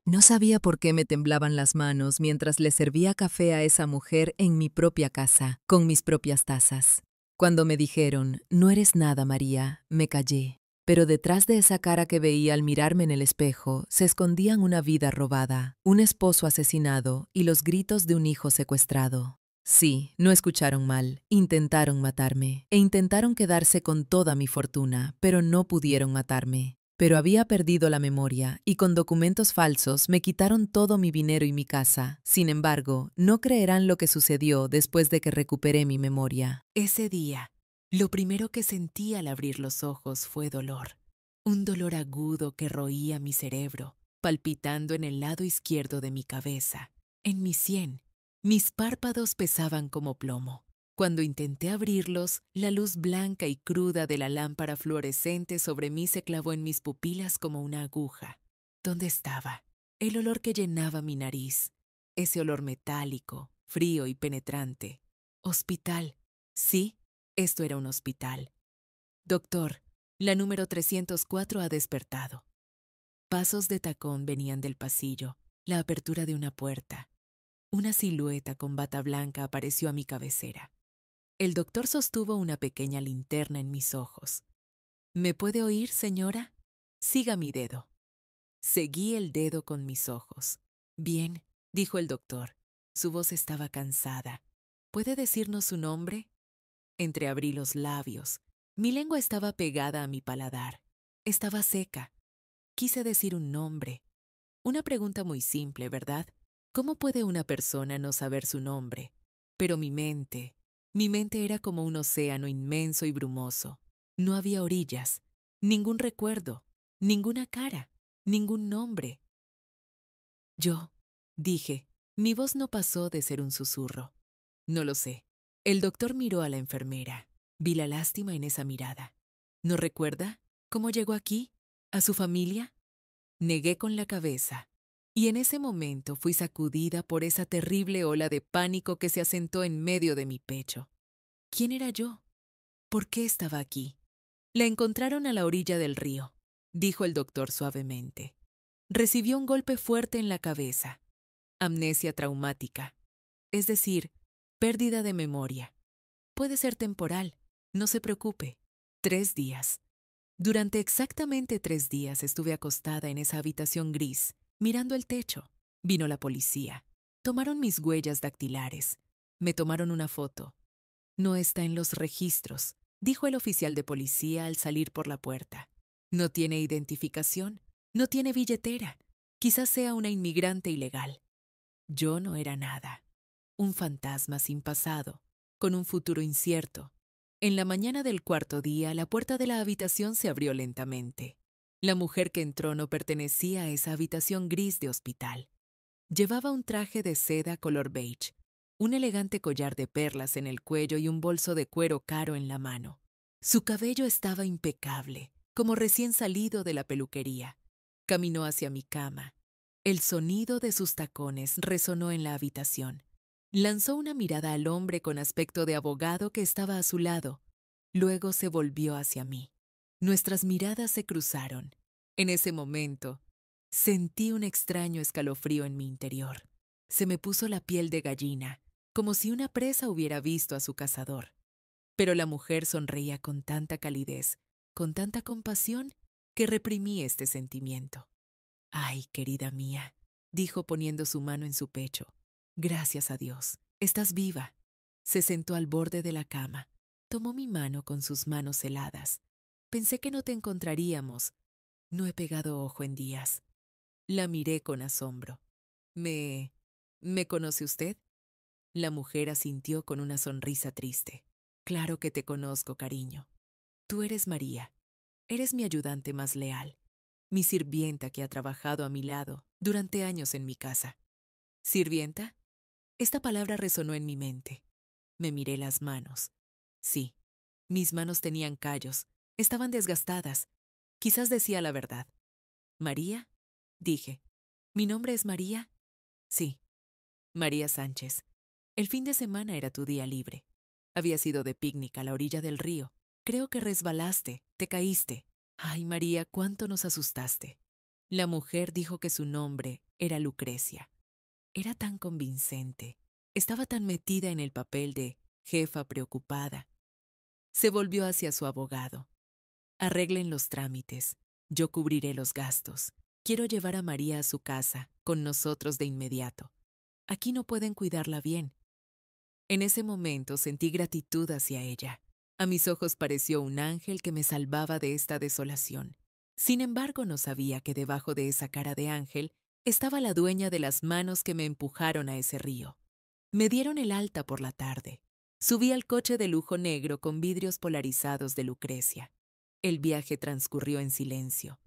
No sabía por qué me temblaban las manos mientras le servía café a esa mujer en mi propia casa, con mis propias tazas. Cuando me dijeron, no eres nada, María, me callé. Pero detrás de esa cara que veía al mirarme en el espejo, se escondían una vida robada, un esposo asesinado y los gritos de un hijo secuestrado. Sí, no escucharon mal, intentaron matarme, e intentaron quedarse con toda mi fortuna, pero no pudieron matarme. Pero había perdido la memoria y con documentos falsos me quitaron todo mi dinero y mi casa. Sin embargo, no creerán lo que sucedió después de que recuperé mi memoria. Ese día, lo primero que sentí al abrir los ojos fue dolor. Un dolor agudo que roía mi cerebro, palpitando en el lado izquierdo de mi cabeza, en mi sien. Mis párpados pesaban como plomo. Cuando intenté abrirlos, la luz blanca y cruda de la lámpara fluorescente sobre mí se clavó en mis pupilas como una aguja. ¿Dónde estaba? El olor que llenaba mi nariz, ese olor metálico, frío y penetrante. Hospital. Sí, esto era un hospital. Doctor, la número 304 ha despertado. Pasos de tacón venían del pasillo, la apertura de una puerta. Una silueta con bata blanca apareció a mi cabecera. El doctor sostuvo una pequeña linterna en mis ojos. ¿Me puede oír, señora? Siga mi dedo. Seguí el dedo con mis ojos. Bien, dijo el doctor. Su voz estaba cansada. ¿Puede decirnos su nombre? Entreabrí los labios. Mi lengua estaba pegada a mi paladar. Estaba seca. Quise decir un nombre. Una pregunta muy simple, ¿verdad? ¿Cómo puede una persona no saber su nombre? Pero mi mente era como un océano inmenso y brumoso. No había orillas, ningún recuerdo, ninguna cara, ningún nombre. Yo, dije, mi voz no pasó de ser un susurro. No lo sé. El doctor miró a la enfermera. Vi la lástima en esa mirada. ¿No recuerda cómo llegó aquí? ¿A su familia? Negué con la cabeza. Y en ese momento fui sacudida por esa terrible ola de pánico que se asentó en medio de mi pecho. ¿Quién era yo? ¿Por qué estaba aquí? La encontraron a la orilla del río, dijo el doctor suavemente. Recibió un golpe fuerte en la cabeza. Amnesia traumática. Es decir, pérdida de memoria. Puede ser temporal, no se preocupe. 3 días. Durante exactamente 3 días estuve acostada en esa habitación gris, mirando el techo. Vino la policía. Tomaron mis huellas dactilares. Me tomaron una foto. No está en los registros, dijo el oficial de policía al salir por la puerta. No tiene identificación, no tiene billetera. Quizás sea una inmigrante ilegal. Yo no era nada. Un fantasma sin pasado, con un futuro incierto. En la mañana del cuarto día, la puerta de la habitación se abrió lentamente. La mujer que entró no pertenecía a esa habitación gris de hospital. Llevaba un traje de seda color beige, un elegante collar de perlas en el cuello y un bolso de cuero caro en la mano. Su cabello estaba impecable, como recién salido de la peluquería. Caminó hacia mi cama. El sonido de sus tacones resonó en la habitación. Lanzó una mirada al hombre con aspecto de abogado que estaba a su lado. Luego se volvió hacia mí. Nuestras miradas se cruzaron. En ese momento, sentí un extraño escalofrío en mi interior. Se me puso la piel de gallina, como si una presa hubiera visto a su cazador. Pero la mujer sonreía con tanta calidez, con tanta compasión, que reprimí este sentimiento. Ay, querida mía, dijo poniendo su mano en su pecho. Gracias a Dios, estás viva. Se sentó al borde de la cama. Tomó mi mano con sus manos heladas. Pensé que no te encontraríamos. No he pegado ojo en días. La miré con asombro. ¿Me conoce usted? La mujer asintió con una sonrisa triste. Claro que te conozco, cariño. Tú eres María. Eres mi ayudante más leal, mi sirvienta que ha trabajado a mi lado durante años en mi casa. ¿Sirvienta? Esta palabra resonó en mi mente. Me miré las manos. Sí, mis manos tenían callos, estaban desgastadas. Quizás decía la verdad. ¿María? Dije. ¿Mi nombre es María? Sí, María Sánchez. El fin de semana era tu día libre. Habías ido de picnic a la orilla del río. Creo que resbalaste, te caíste. Ay, María, cuánto nos asustaste. La mujer dijo que su nombre era Lucrecia. Era tan convincente. Estaba tan metida en el papel de jefa preocupada. Se volvió hacia su abogado. Arreglen los trámites. Yo cubriré los gastos. Quiero llevar a María a su casa, con nosotros de inmediato. Aquí no pueden cuidarla bien. En ese momento sentí gratitud hacia ella. A mis ojos pareció un ángel que me salvaba de esta desolación. Sin embargo, no sabía que debajo de esa cara de ángel estaba la dueña de las manos que me empujaron a ese río. Me dieron el alta por la tarde. Subí al coche de lujo negro con vidrios polarizados de Lucrecia. El viaje transcurrió en silencio.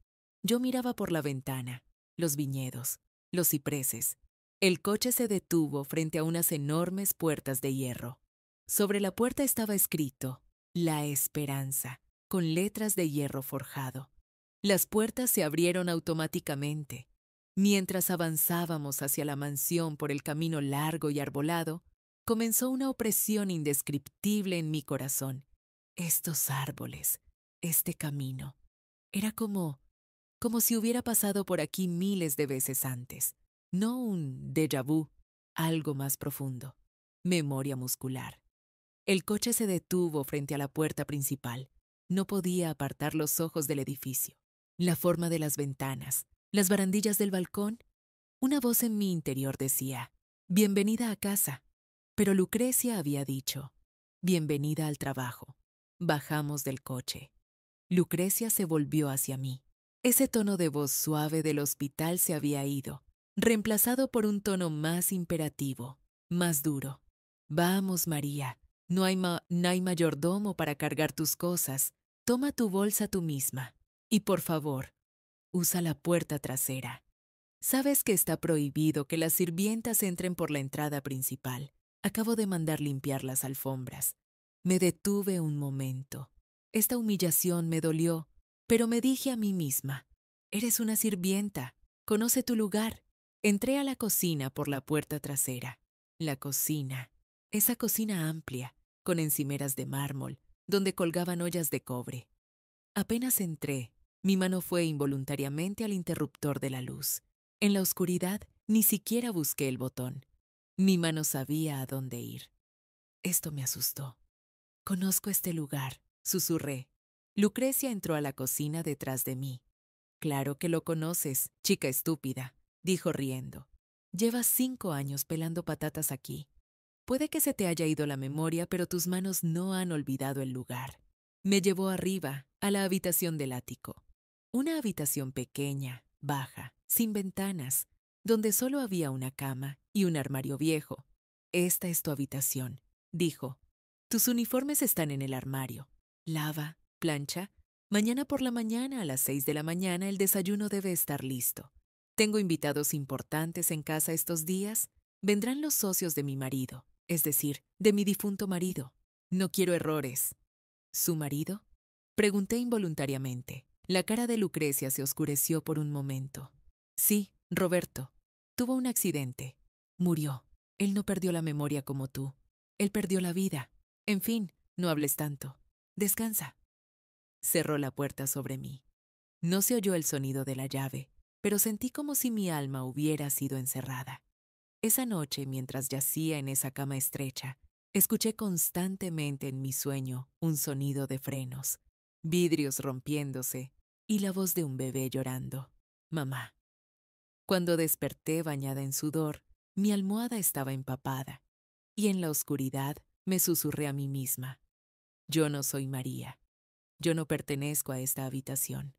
Yo miraba por la ventana, los viñedos, los cipreses. El coche se detuvo frente a unas enormes puertas de hierro. Sobre la puerta estaba escrito La Esperanza, con letras de hierro forjado. Las puertas se abrieron automáticamente. Mientras avanzábamos hacia la mansión por el camino largo y arbolado, comenzó una opresión indescriptible en mi corazón. Estos árboles, este camino, era como si hubiera pasado por aquí miles de veces antes. No un déjà vu, algo más profundo. Memoria muscular. El coche se detuvo frente a la puerta principal. No podía apartar los ojos del edificio. La forma de las ventanas, las barandillas del balcón. Una voz en mi interior decía, bienvenida a casa. Pero Lucrecia había dicho, bienvenida al trabajo. Bajamos del coche. Lucrecia se volvió hacia mí. Ese tono de voz suave del hospital se había ido, reemplazado por un tono más imperativo, más duro. Vamos, María, no hay mayordomo para cargar tus cosas. Toma tu bolsa tú misma. Y por favor, usa la puerta trasera. Sabes que está prohibido que las sirvientas entren por la entrada principal. Acabo de mandar limpiar las alfombras. Me detuve un momento. Esta humillación me dolió, pero me dije a mí misma, eres una sirvienta, conoce tu lugar. Entré a la cocina por la puerta trasera. La cocina, esa cocina amplia, con encimeras de mármol, donde colgaban ollas de cobre. Apenas entré, mi mano fue involuntariamente al interruptor de la luz. En la oscuridad, ni siquiera busqué el botón. Mi mano sabía a dónde ir. Esto me asustó. Conozco este lugar, susurré. Lucrecia entró a la cocina detrás de mí. Claro que lo conoces, chica estúpida, dijo riendo. Llevas 5 años pelando patatas aquí. Puede que se te haya ido la memoria, pero tus manos no han olvidado el lugar. Me llevó arriba, a la habitación del ático. Una habitación pequeña, baja, sin ventanas, donde solo había una cama y un armario viejo. Esta es tu habitación, dijo. Tus uniformes están en el armario. Lava, plancha. Mañana por la mañana a las 6 de la mañana el desayuno debe estar listo. Tengo invitados importantes en casa estos días. Vendrán los socios de mi marido, es decir, de mi difunto marido. No quiero errores. ¿Su marido? Pregunté involuntariamente. La cara de Lucrecia se oscureció por un momento. Sí, Roberto. Tuvo un accidente. Murió. Él no perdió la memoria como tú. Él perdió la vida. En fin, no hables tanto. Descansa. Cerró la puerta sobre mí. No se oyó el sonido de la llave, pero sentí como si mi alma hubiera sido encerrada. Esa noche, mientras yacía en esa cama estrecha, escuché constantemente en mi sueño un sonido de frenos, vidrios rompiéndose y la voz de un bebé llorando. Mamá. Cuando desperté bañada en sudor, mi almohada estaba empapada, y en la oscuridad me susurré a mí misma. Yo no soy María. Yo no pertenezco a esta habitación.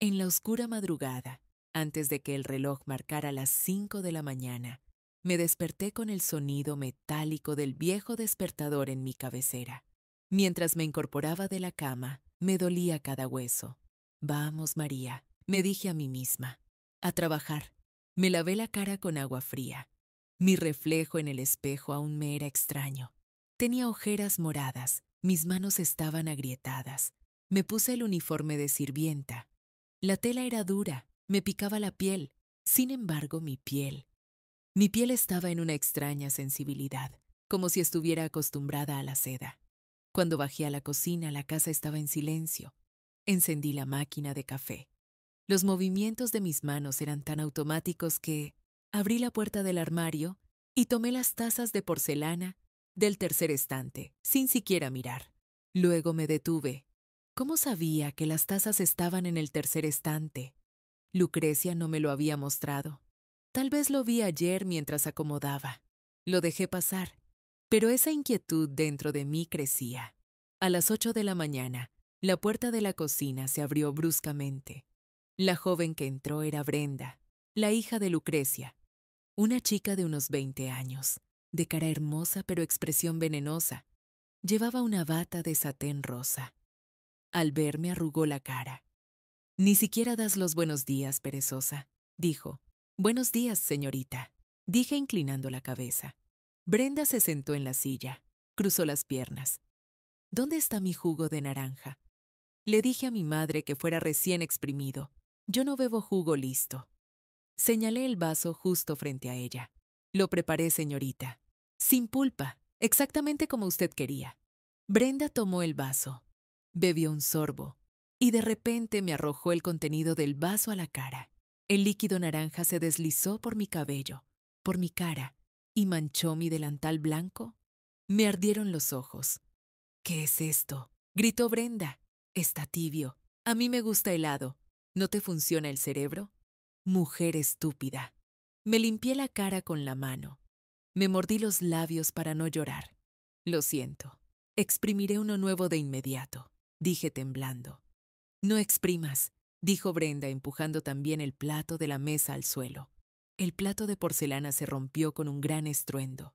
En la oscura madrugada, antes de que el reloj marcara las 5 de la mañana, me desperté con el sonido metálico del viejo despertador en mi cabecera. Mientras me incorporaba de la cama, me dolía cada hueso. Vamos, María, me dije a mí misma. A trabajar. Me lavé la cara con agua fría. Mi reflejo en el espejo aún me era extraño. Tenía ojeras moradas, mis manos estaban agrietadas. Me puse el uniforme de sirvienta. La tela era dura, me picaba la piel. Sin embargo, mi piel estaba en una extraña sensibilidad, como si estuviera acostumbrada a la seda. Cuando bajé a la cocina, la casa estaba en silencio. Encendí la máquina de café. Los movimientos de mis manos eran tan automáticos que abrí la puerta del armario y tomé las tazas de porcelana del tercer estante, sin siquiera mirar. Luego me detuve. ¿Cómo sabía que las tazas estaban en el tercer estante? Lucrecia no me lo había mostrado. Tal vez lo vi ayer mientras acomodaba. Lo dejé pasar, pero esa inquietud dentro de mí crecía. A las 8 de la mañana, la puerta de la cocina se abrió bruscamente. La joven que entró era Brenda, la hija de Lucrecia, una chica de unos 20 años, de cara hermosa pero expresión venenosa. Llevaba una bata de satén rosa. Al verme arrugó la cara. «Ni siquiera das los buenos días, perezosa», dijo. «Buenos días, señorita», dije inclinando la cabeza. Brenda se sentó en la silla, cruzó las piernas. «¿Dónde está mi jugo de naranja?» Le dije a mi madre que fuera recién exprimido. Yo no bebo jugo listo. Señalé el vaso justo frente a ella. «Lo preparé, señorita. Sin pulpa, exactamente como usted quería». Brenda tomó el vaso, bebió un sorbo y de repente me arrojó el contenido del vaso a la cara. El líquido naranja se deslizó por mi cabello, por mi cara y manchó mi delantal blanco. Me ardieron los ojos. «¿Qué es esto?», gritó Brenda. «Está tibio. A mí me gusta helado. ¿No te funciona el cerebro?». Mujer estúpida. Me limpié la cara con la mano. Me mordí los labios para no llorar. «Lo siento. Exprimiré uno nuevo de inmediato», dije temblando. «No exprimas», dijo Brenda empujando también el plato de la mesa al suelo. El plato de porcelana se rompió con un gran estruendo.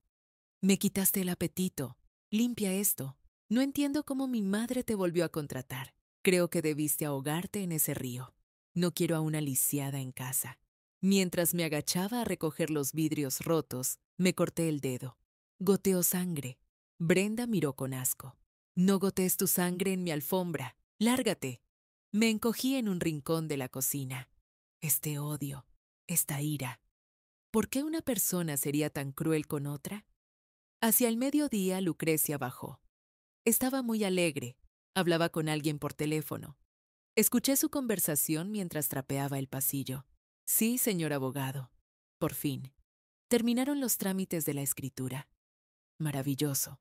«Me quitaste el apetito. Limpia esto. No entiendo cómo mi madre te volvió a contratar. Creo que debiste ahogarte en ese río. No quiero a una lisiada en casa». Mientras me agachaba a recoger los vidrios rotos, me corté el dedo. Goteó sangre. Brenda miró con asco. «No gotees tu sangre en mi alfombra. ¡Lárgate!». Me encogí en un rincón de la cocina. Este odio, esta ira. ¿Por qué una persona sería tan cruel con otra? Hacia el mediodía, Lucrecia bajó. Estaba muy alegre. Hablaba con alguien por teléfono. Escuché su conversación mientras trapeaba el pasillo. «Sí, señor abogado». Por fin. Terminaron los trámites de la escritura. Maravilloso.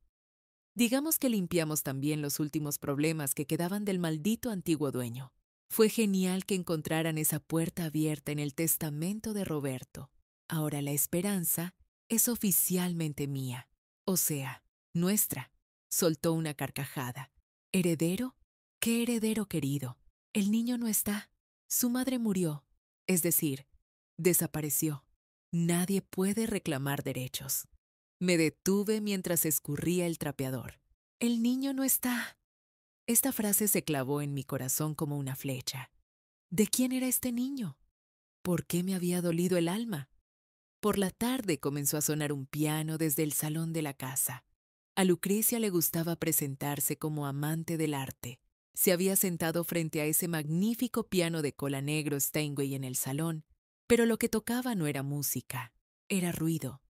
Digamos que limpiamos también los últimos problemas que quedaban del maldito antiguo dueño. Fue genial que encontraran esa puerta abierta en el testamento de Roberto. Ahora la esperanza es oficialmente mía, o sea, nuestra. Soltó una carcajada. ¿Heredero? ¿Qué heredero querido? El niño no está. Su madre murió, es decir, desapareció. Nadie puede reclamar derechos. Me detuve mientras escurría el trapeador. «El niño no está». Esta frase se clavó en mi corazón como una flecha. ¿De quién era este niño? ¿Por qué me había dolido el alma? Por la tarde comenzó a sonar un piano desde el salón de la casa. A Lucrecia le gustaba presentarse como amante del arte. Se había sentado frente a ese magnífico piano de cola negro Steinway en el salón, pero lo que tocaba no era música, era ruido.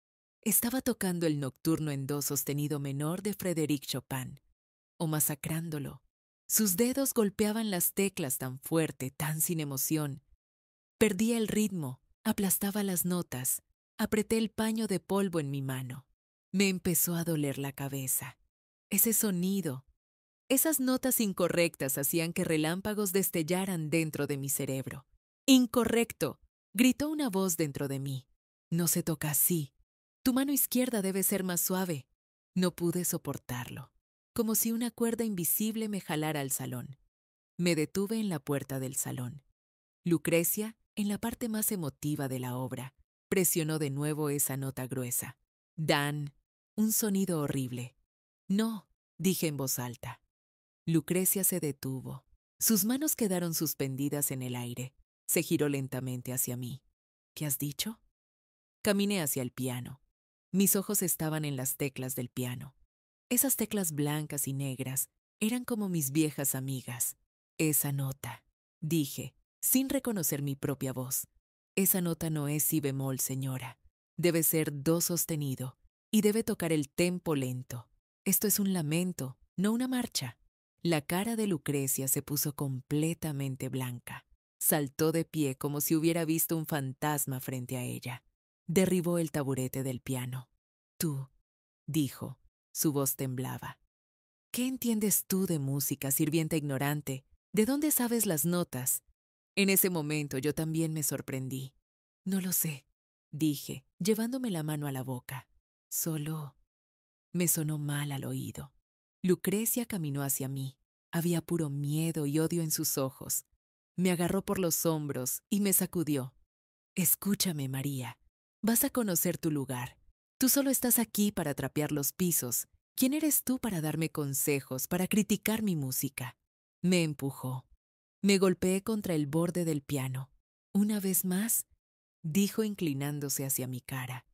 Estaba tocando el nocturno en do sostenido menor de Frédéric Chopin, o masacrándolo. Sus dedos golpeaban las teclas tan fuerte, tan sin emoción. Perdía el ritmo, aplastaba las notas, apreté el paño de polvo en mi mano. Me empezó a doler la cabeza. Ese sonido, esas notas incorrectas hacían que relámpagos destellaran dentro de mi cerebro. «¡Incorrecto!», gritó una voz dentro de mí. «No se toca así. Tu mano izquierda debe ser más suave». No pude soportarlo, como si una cuerda invisible me jalara al salón. Me detuve en la puerta del salón. Lucrecia, en la parte más emotiva de la obra, presionó de nuevo esa nota gruesa. «Dan», un sonido horrible. «No», dije en voz alta. Lucrecia se detuvo. Sus manos quedaron suspendidas en el aire. Se giró lentamente hacia mí. «¿Qué has dicho?». Caminé hacia el piano. Mis ojos estaban en las teclas del piano. Esas teclas blancas y negras eran como mis viejas amigas. «Esa nota», dije, sin reconocer mi propia voz. «Esa nota no es si bemol, señora. Debe ser do sostenido y debe tocar el tempo lento. Esto es un lamento, no una marcha». La cara de Lucrecia se puso completamente blanca. Saltó de pie como si hubiera visto un fantasma frente a ella. Derribó el taburete del piano. Tú, dijo, su voz temblaba. ¿Qué entiendes tú de música, sirvienta ignorante? ¿De dónde sabes las notas? En ese momento yo también me sorprendí. No lo sé, dije, llevándome la mano a la boca. Solo me sonó mal al oído. Lucrecia caminó hacia mí. Había puro miedo y odio en sus ojos. Me agarró por los hombros y me sacudió. Escúchame, María. Vas a conocer tu lugar. Tú solo estás aquí para trapear los pisos. ¿Quién eres tú para darme consejos, para criticar mi música? Me empujó. Me golpeé contra el borde del piano. Una vez más, dijo inclinándose hacia mi cara.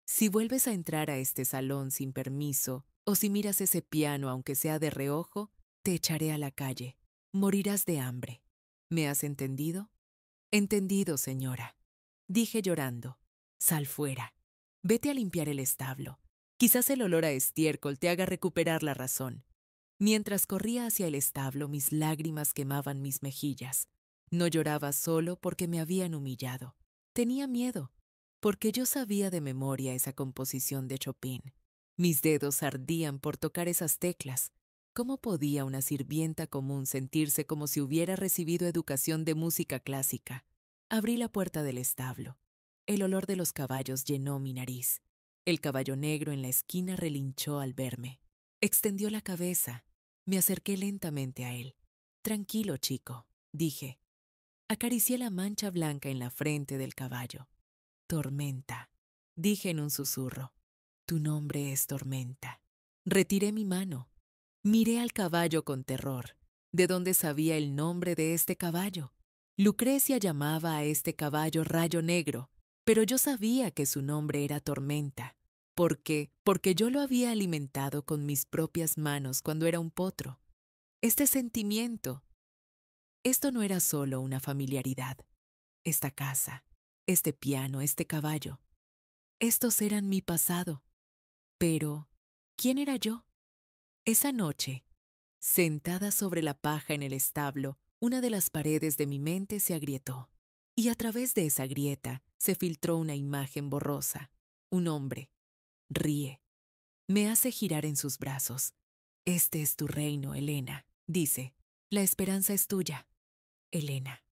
Si vuelves a entrar a este salón sin permiso, o si miras ese piano aunque sea de reojo, te echaré a la calle. Morirás de hambre. ¿Me has entendido? Entendido, señora. Dije llorando. Sal fuera. Vete a limpiar el establo. Quizás el olor a estiércol te haga recuperar la razón. Mientras corría hacia el establo, mis lágrimas quemaban mis mejillas. No lloraba solo porque me habían humillado. Tenía miedo, porque yo sabía de memoria esa composición de Chopin. Mis dedos ardían por tocar esas teclas. ¿Cómo podía una sirvienta común sentirse como si hubiera recibido educación de música clásica? Abrí la puerta del establo. El olor de los caballos llenó mi nariz. El caballo negro en la esquina relinchó al verme. Extendió la cabeza. Me acerqué lentamente a él. Tranquilo, chico, dije. Acaricié la mancha blanca en la frente del caballo. Tormenta, dije en un susurro. Tu nombre es Tormenta. Retiré mi mano. Miré al caballo con terror. ¿De dónde sabía el nombre de este caballo? Lucrecia llamaba a este caballo Rayo Negro, pero yo sabía que su nombre era Tormenta. ¿Por qué? Porque yo lo había alimentado con mis propias manos cuando era un potro. Este sentimiento. Esto no era solo una familiaridad. Esta casa, este piano, este caballo. Estos eran mi pasado. Pero, ¿quién era yo? Esa noche, sentada sobre la paja en el establo, una de las paredes de mi mente se agrietó. Y a través de esa grieta se filtró una imagen borrosa. Un hombre. Ríe. Me hace girar en sus brazos. Este es tu reino, Elena, dice. La esperanza es tuya. Elena.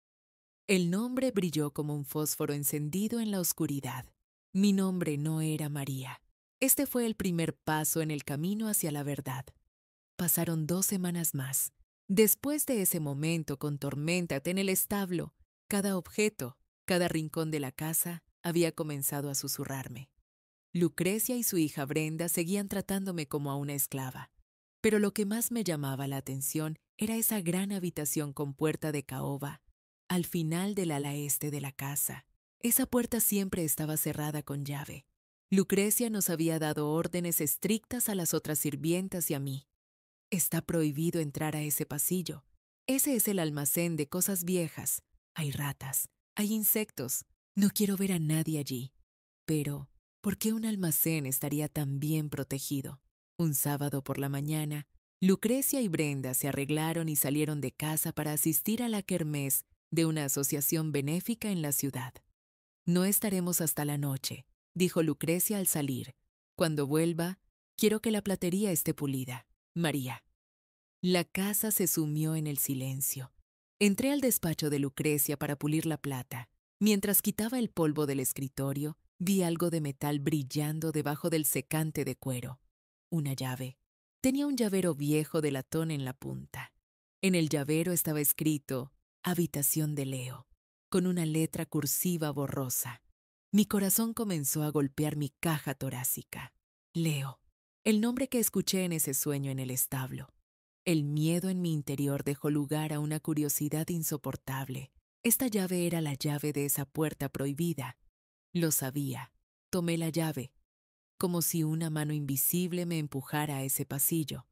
El nombre brilló como un fósforo encendido en la oscuridad. Mi nombre no era María. Este fue el primer paso en el camino hacia la verdad. Pasaron 2 semanas más. Después de ese momento con Tormenta en el establo, cada objeto, cada rincón de la casa había comenzado a susurrarme. Lucrecia y su hija Brenda seguían tratándome como a una esclava. Pero lo que más me llamaba la atención era esa gran habitación con puerta de caoba, al final del ala este de la casa. Esa puerta siempre estaba cerrada con llave. Lucrecia nos había dado órdenes estrictas a las otras sirvientas y a mí. Está prohibido entrar a ese pasillo. Ese es el almacén de cosas viejas. Hay ratas, hay insectos. No quiero ver a nadie allí. Pero, ¿por qué un almacén estaría tan bien protegido? Un sábado por la mañana, Lucrecia y Brenda se arreglaron y salieron de casa para asistir a la kermés de una asociación benéfica en la ciudad. No estaremos hasta la noche, dijo Lucrecia al salir. Cuando vuelva, quiero que la platería esté pulida. María. La casa se sumió en el silencio. Entré al despacho de Lucrecia para pulir la plata. Mientras quitaba el polvo del escritorio, vi algo de metal brillando debajo del secante de cuero. Una llave. Tenía un llavero viejo de latón en la punta. En el llavero estaba escrito Habitación de Leo, con una letra cursiva borrosa. Mi corazón comenzó a golpear mi caja torácica. Leo. El nombre que escuché en ese sueño en el establo. El miedo en mi interior dejó lugar a una curiosidad insoportable. Esta llave era la llave de esa puerta prohibida. Lo sabía. Tomé la llave, como si una mano invisible me empujara a ese pasillo.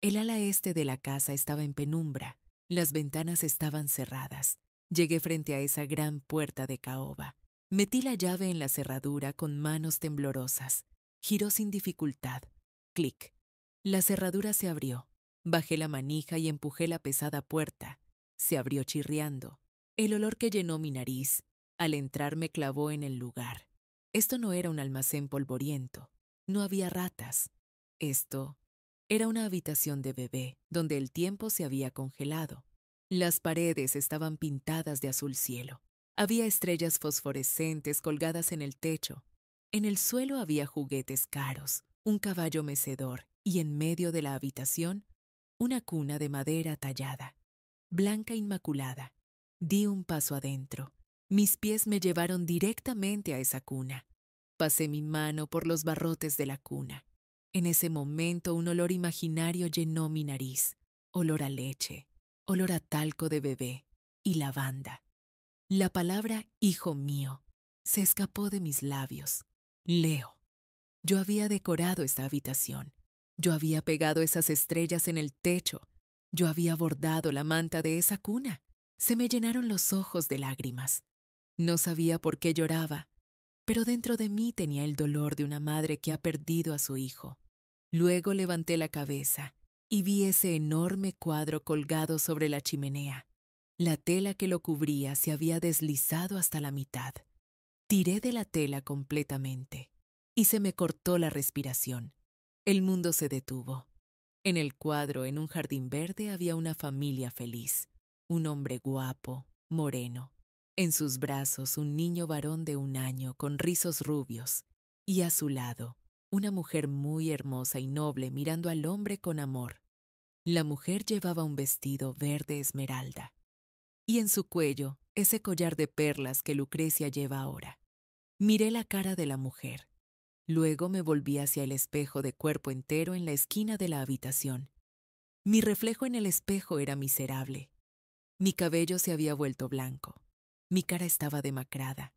El ala este de la casa estaba en penumbra. Las ventanas estaban cerradas. Llegué frente a esa gran puerta de caoba. Metí la llave en la cerradura con manos temblorosas. Giró sin dificultad. Clic. La cerradura se abrió. Bajé la manija y empujé la pesada puerta. Se abrió chirriando. El olor que llenó mi nariz, al entrar me clavó en el lugar. Esto no era un almacén polvoriento, no había ratas. Esto era una habitación de bebé, donde el tiempo se había congelado. Las paredes estaban pintadas de azul cielo. Había estrellas fosforescentes colgadas en el techo. En el suelo había juguetes caros, un caballo mecedor y en medio de la habitación, una cuna de madera tallada, blanca inmaculada. Di un paso adentro. Mis pies me llevaron directamente a esa cuna. Pasé mi mano por los barrotes de la cuna. En ese momento un olor imaginario llenó mi nariz. Olor a leche, olor a talco de bebé y lavanda. La palabra hijo mío se escapó de mis labios. Leo. Yo había decorado esta habitación. Yo había pegado esas estrellas en el techo. Yo había bordado la manta de esa cuna. Se me llenaron los ojos de lágrimas. No sabía por qué lloraba, pero dentro de mí tenía el dolor de una madre que ha perdido a su hijo. Luego levanté la cabeza y vi ese enorme cuadro colgado sobre la chimenea. La tela que lo cubría se había deslizado hasta la mitad. Tiré de la tela completamente y se me cortó la respiración. El mundo se detuvo. En el cuadro, en un jardín verde, había una familia feliz. Un hombre guapo, moreno. En sus brazos, un niño varón de 1 año con rizos rubios. Y a su lado, una mujer muy hermosa y noble mirando al hombre con amor. La mujer llevaba un vestido verde esmeralda. Y en su cuello, ese collar de perlas que Lucrecia lleva ahora. Miré la cara de la mujer. Luego me volví hacia el espejo de cuerpo entero en la esquina de la habitación. Mi reflejo en el espejo era miserable. Mi cabello se había vuelto blanco. Mi cara estaba demacrada.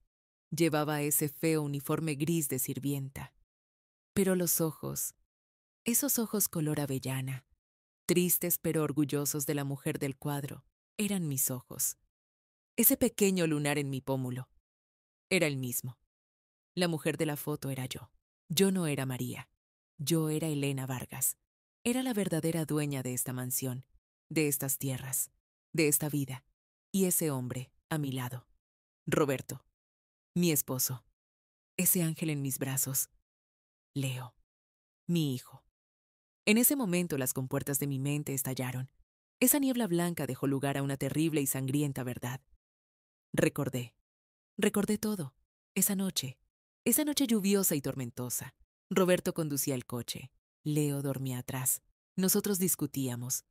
Llevaba ese feo uniforme gris de sirvienta. Pero los ojos, esos ojos color avellana, tristes pero orgullosos de la mujer del cuadro, eran mis ojos. Ese pequeño lunar en mi pómulo era el mismo. La mujer de la foto era yo. Yo no era María. Yo era Elena Vargas. Era la verdadera dueña de esta mansión, de estas tierras, de esta vida. Y ese hombre, a mi lado. Roberto, mi esposo. Ese ángel en mis brazos. Leo, mi hijo. En ese momento las compuertas de mi mente estallaron. Esa niebla blanca dejó lugar a una terrible y sangrienta verdad. Recordé. Recordé todo. Esa noche lluviosa y tormentosa. Roberto conducía el coche. Leo dormía atrás. Nosotros discutíamos.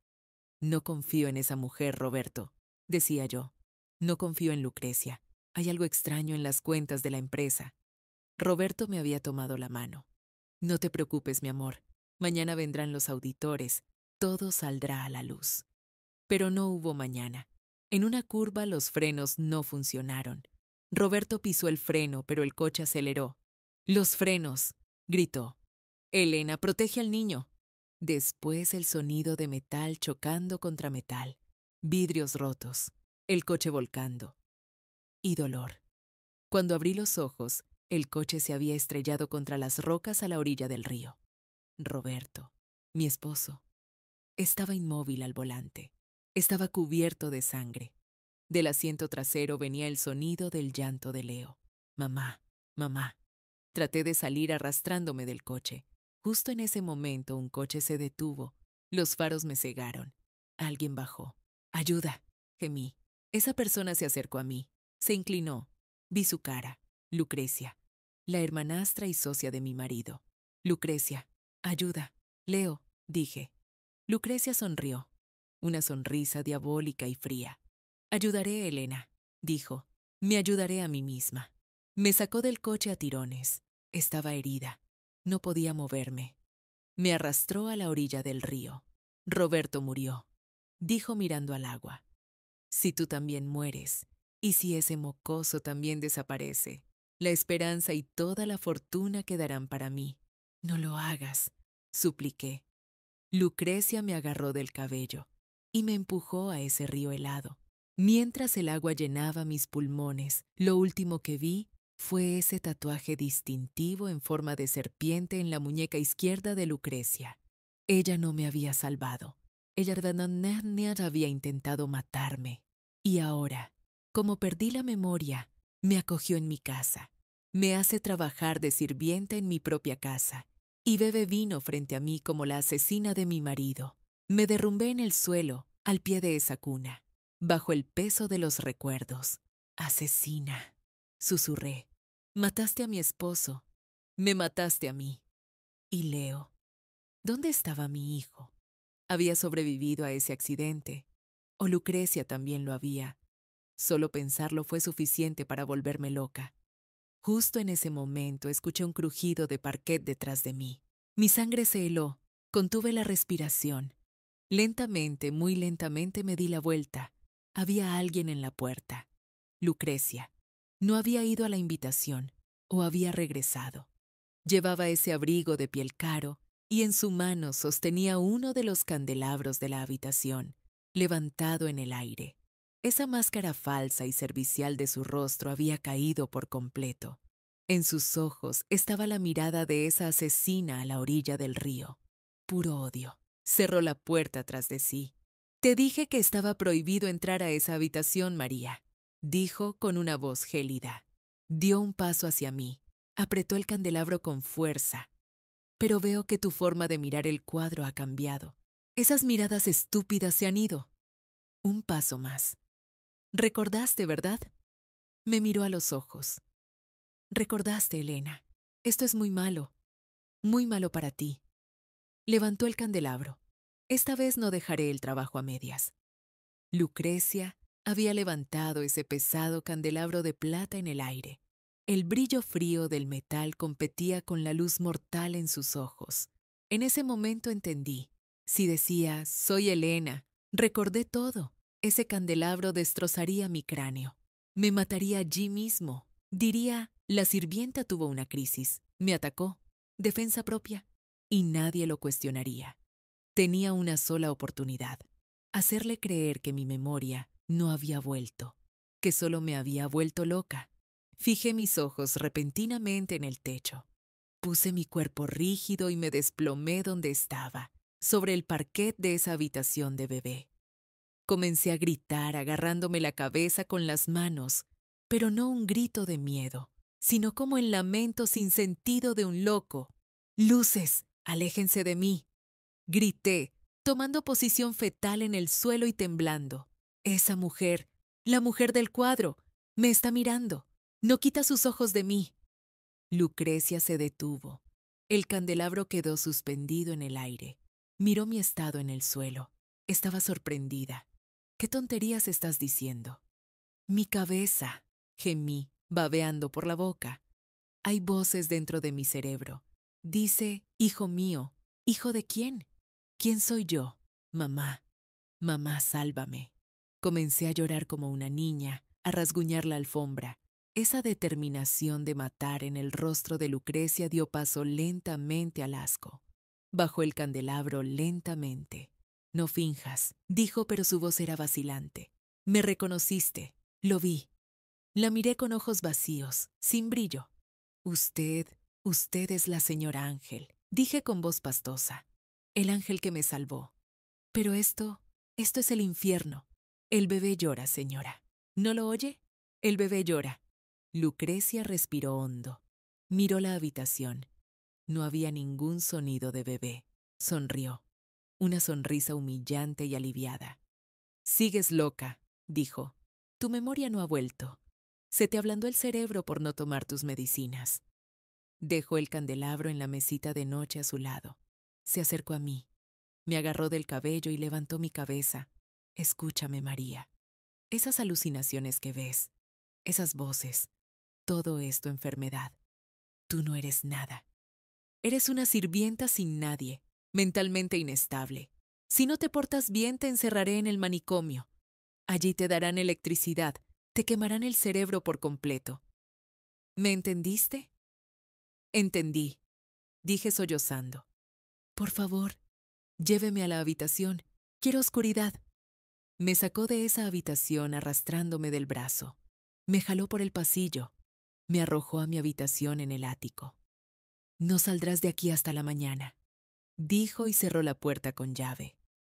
No confío en esa mujer, Roberto, decía yo. No confío en Lucrecia. Hay algo extraño en las cuentas de la empresa. Roberto me había tomado la mano. No te preocupes, mi amor. Mañana vendrán los auditores. Todo saldrá a la luz. Pero no hubo mañana. En una curva los frenos no funcionaron. Roberto pisó el freno, pero el coche aceleró. ¡Los frenos!, gritó. Elena, protege al niño. Después el sonido de metal chocando contra metal. Vidrios rotos. El coche volcando. Y dolor. Cuando abrí los ojos, el coche se había estrellado contra las rocas a la orilla del río. Roberto, mi esposo, estaba inmóvil al volante. Estaba cubierto de sangre. Del asiento trasero venía el sonido del llanto de Leo. Mamá, mamá. Traté de salir arrastrándome del coche. Justo en ese momento un coche se detuvo. Los faros me cegaron. Alguien bajó. ¡Ayuda!, gemí. Esa persona se acercó a mí. Se inclinó. Vi su cara. Lucrecia, la hermanastra y socia de mi marido. Lucrecia, ayuda. Leo, dije. Lucrecia sonrió. Una sonrisa diabólica y fría. Ayudaré, Elena, dijo. Me ayudaré a mí misma. Me sacó del coche a tirones. Estaba herida. No podía moverme. Me arrastró a la orilla del río. Roberto murió, dijo mirando al agua. Si tú también mueres, y si ese mocoso también desaparece, la esperanza y toda la fortuna quedarán para mí. No lo hagas, supliqué. Lucrecia me agarró del cabello y me empujó a ese río helado. Mientras el agua llenaba mis pulmones, lo último que vi fue ese tatuaje distintivo en forma de serpiente en la muñeca izquierda de Lucrecia. Ella no me había salvado. Ella había intentado matarme. Y ahora, Como perdí la memoria, me acogió en mi casa. Me hace trabajar de sirvienta en mi propia casa y bebe vino frente a mí como la asesina de mi marido. Me derrumbé en el suelo, al pie de esa cuna, bajo el peso de los recuerdos. Asesina, susurré. Mataste a mi esposo. Me mataste a mí. Y Leo, ¿dónde estaba mi hijo? ¿Había sobrevivido a ese accidente? ¿O Lucrecia también lo había? Solo pensarlo fue suficiente para volverme loca. Justo en ese momento escuché un crujido de parquet detrás de mí. Mi sangre se heló, contuve la respiración. Lentamente, muy lentamente me di la vuelta. Había alguien en la puerta. Lucrecia. No había ido a la invitación, o había regresado. Llevaba ese abrigo de piel caro y en su mano sostenía uno de los candelabros de la habitación, levantado en el aire. Esa máscara falsa y servicial de su rostro había caído por completo. En sus ojos estaba la mirada de esa asesina a la orilla del río. Puro odio. Cerró la puerta tras de sí. «Te dije que estaba prohibido entrar a esa habitación, María», dijo con una voz gélida. Dio un paso hacia mí. Apretó el candelabro con fuerza. «Pero veo que tu forma de mirar el cuadro ha cambiado. Esas miradas estúpidas se han ido». Un paso más. «Recordaste, ¿verdad?». Me miró a los ojos. «Recordaste, Elena. Esto es muy malo para ti». Levantó el candelabro. «Esta vez no dejaré el trabajo a medias». Lucrecia había levantado ese pesado candelabro de plata en el aire. El brillo frío del metal competía con la luz mortal en sus ojos. En ese momento entendí. Si decía, «Soy Elena», recordé todo. Ese candelabro destrozaría mi cráneo. Me mataría allí mismo. Diría, «La sirvienta tuvo una crisis. Me atacó. Defensa propia». Y nadie lo cuestionaría. Tenía una sola oportunidad. Hacerle creer que mi memoria no había vuelto, que solo me había vuelto loca. Fijé mis ojos repentinamente en el techo. Puse mi cuerpo rígido y me desplomé donde estaba, sobre el parquet de esa habitación de bebé. Comencé a gritar agarrándome la cabeza con las manos, pero no un grito de miedo, sino como el lamento sin sentido de un loco. «¡Luces! ¡Aléjense de mí!», grité, tomando posición fetal en el suelo y temblando. «Esa mujer, la mujer del cuadro, me está mirando. No quita sus ojos de mí». Lucrecia se detuvo. El candelabro quedó suspendido en el aire. Miró mi estado en el suelo. Estaba sorprendida. «¿Qué tonterías estás diciendo?». «Mi cabeza», gemí, babeando por la boca. «Hay voces dentro de mi cerebro. Dice, hijo mío». «¿Hijo de quién? ¿Quién soy yo?». «Mamá, mamá, sálvame». Comencé a llorar como una niña, a rasguñar la alfombra. Esa determinación de matar en el rostro de Lucrecia dio paso lentamente al asco. Bajó el candelabro lentamente. «No finjas», dijo, pero su voz era vacilante. «Me reconociste. Lo vi». La miré con ojos vacíos, sin brillo. Usted es la señora Ángel», dije con voz pastosa. «El ángel que me salvó. Pero esto es el infierno. El bebé llora, señora. ¿No lo oye? El bebé llora». Lucrecia respiró hondo. Miró la habitación. No había ningún sonido de bebé. Sonrió. Una sonrisa humillante y aliviada. «Sigues loca», dijo. «Tu memoria no ha vuelto. Se te ablandó el cerebro por no tomar tus medicinas». Dejó el candelabro en la mesita de noche a su lado. Se acercó a mí. Me agarró del cabello y levantó mi cabeza. «Escúchame, María. Esas alucinaciones que ves, esas voces, todo es tu enfermedad. Tú no eres nada. Eres una sirvienta sin nadie, mentalmente inestable. Si no te portas bien, te encerraré en el manicomio. Allí te darán electricidad, te quemarán el cerebro por completo». «¿Me entendiste?». «Entendí», dije sollozando. «Por favor, lléveme a la habitación. Quiero oscuridad». Me sacó de esa habitación arrastrándome del brazo. Me jaló por el pasillo. Me arrojó a mi habitación en el ático. «No saldrás de aquí hasta la mañana», dijo y cerró la puerta con llave.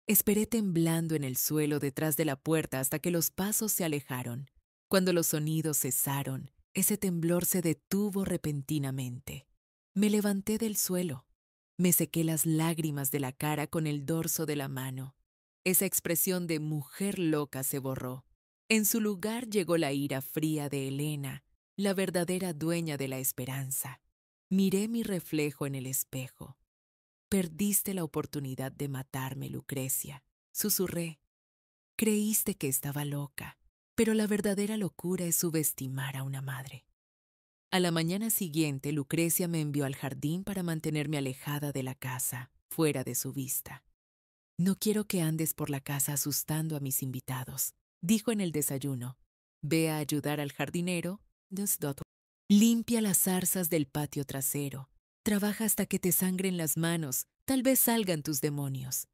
Esperé temblando en el suelo detrás de la puerta hasta que los pasos se alejaron. Cuando los sonidos cesaron, ese temblor se detuvo repentinamente. Me levanté del suelo. Me sequé las lágrimas de la cara con el dorso de la mano. Esa expresión de mujer loca se borró. En su lugar llegó la ira fría de Helena, la verdadera dueña de la esperanza. Miré mi reflejo en el espejo. Perdiste la oportunidad de matarme, Lucrecia, susurré. Creíste que estaba loca, pero la verdadera locura es subestimar a una madre. A la mañana siguiente, Lucrecia me envió al jardín para mantenerme alejada de la casa, fuera de su vista. No quiero que andes por la casa asustando a mis invitados, dijo en el desayuno. Ve a ayudar al jardinero. Limpia las zarzas del patio trasero. Trabaja hasta que te sangren las manos, tal vez salgan tus demonios.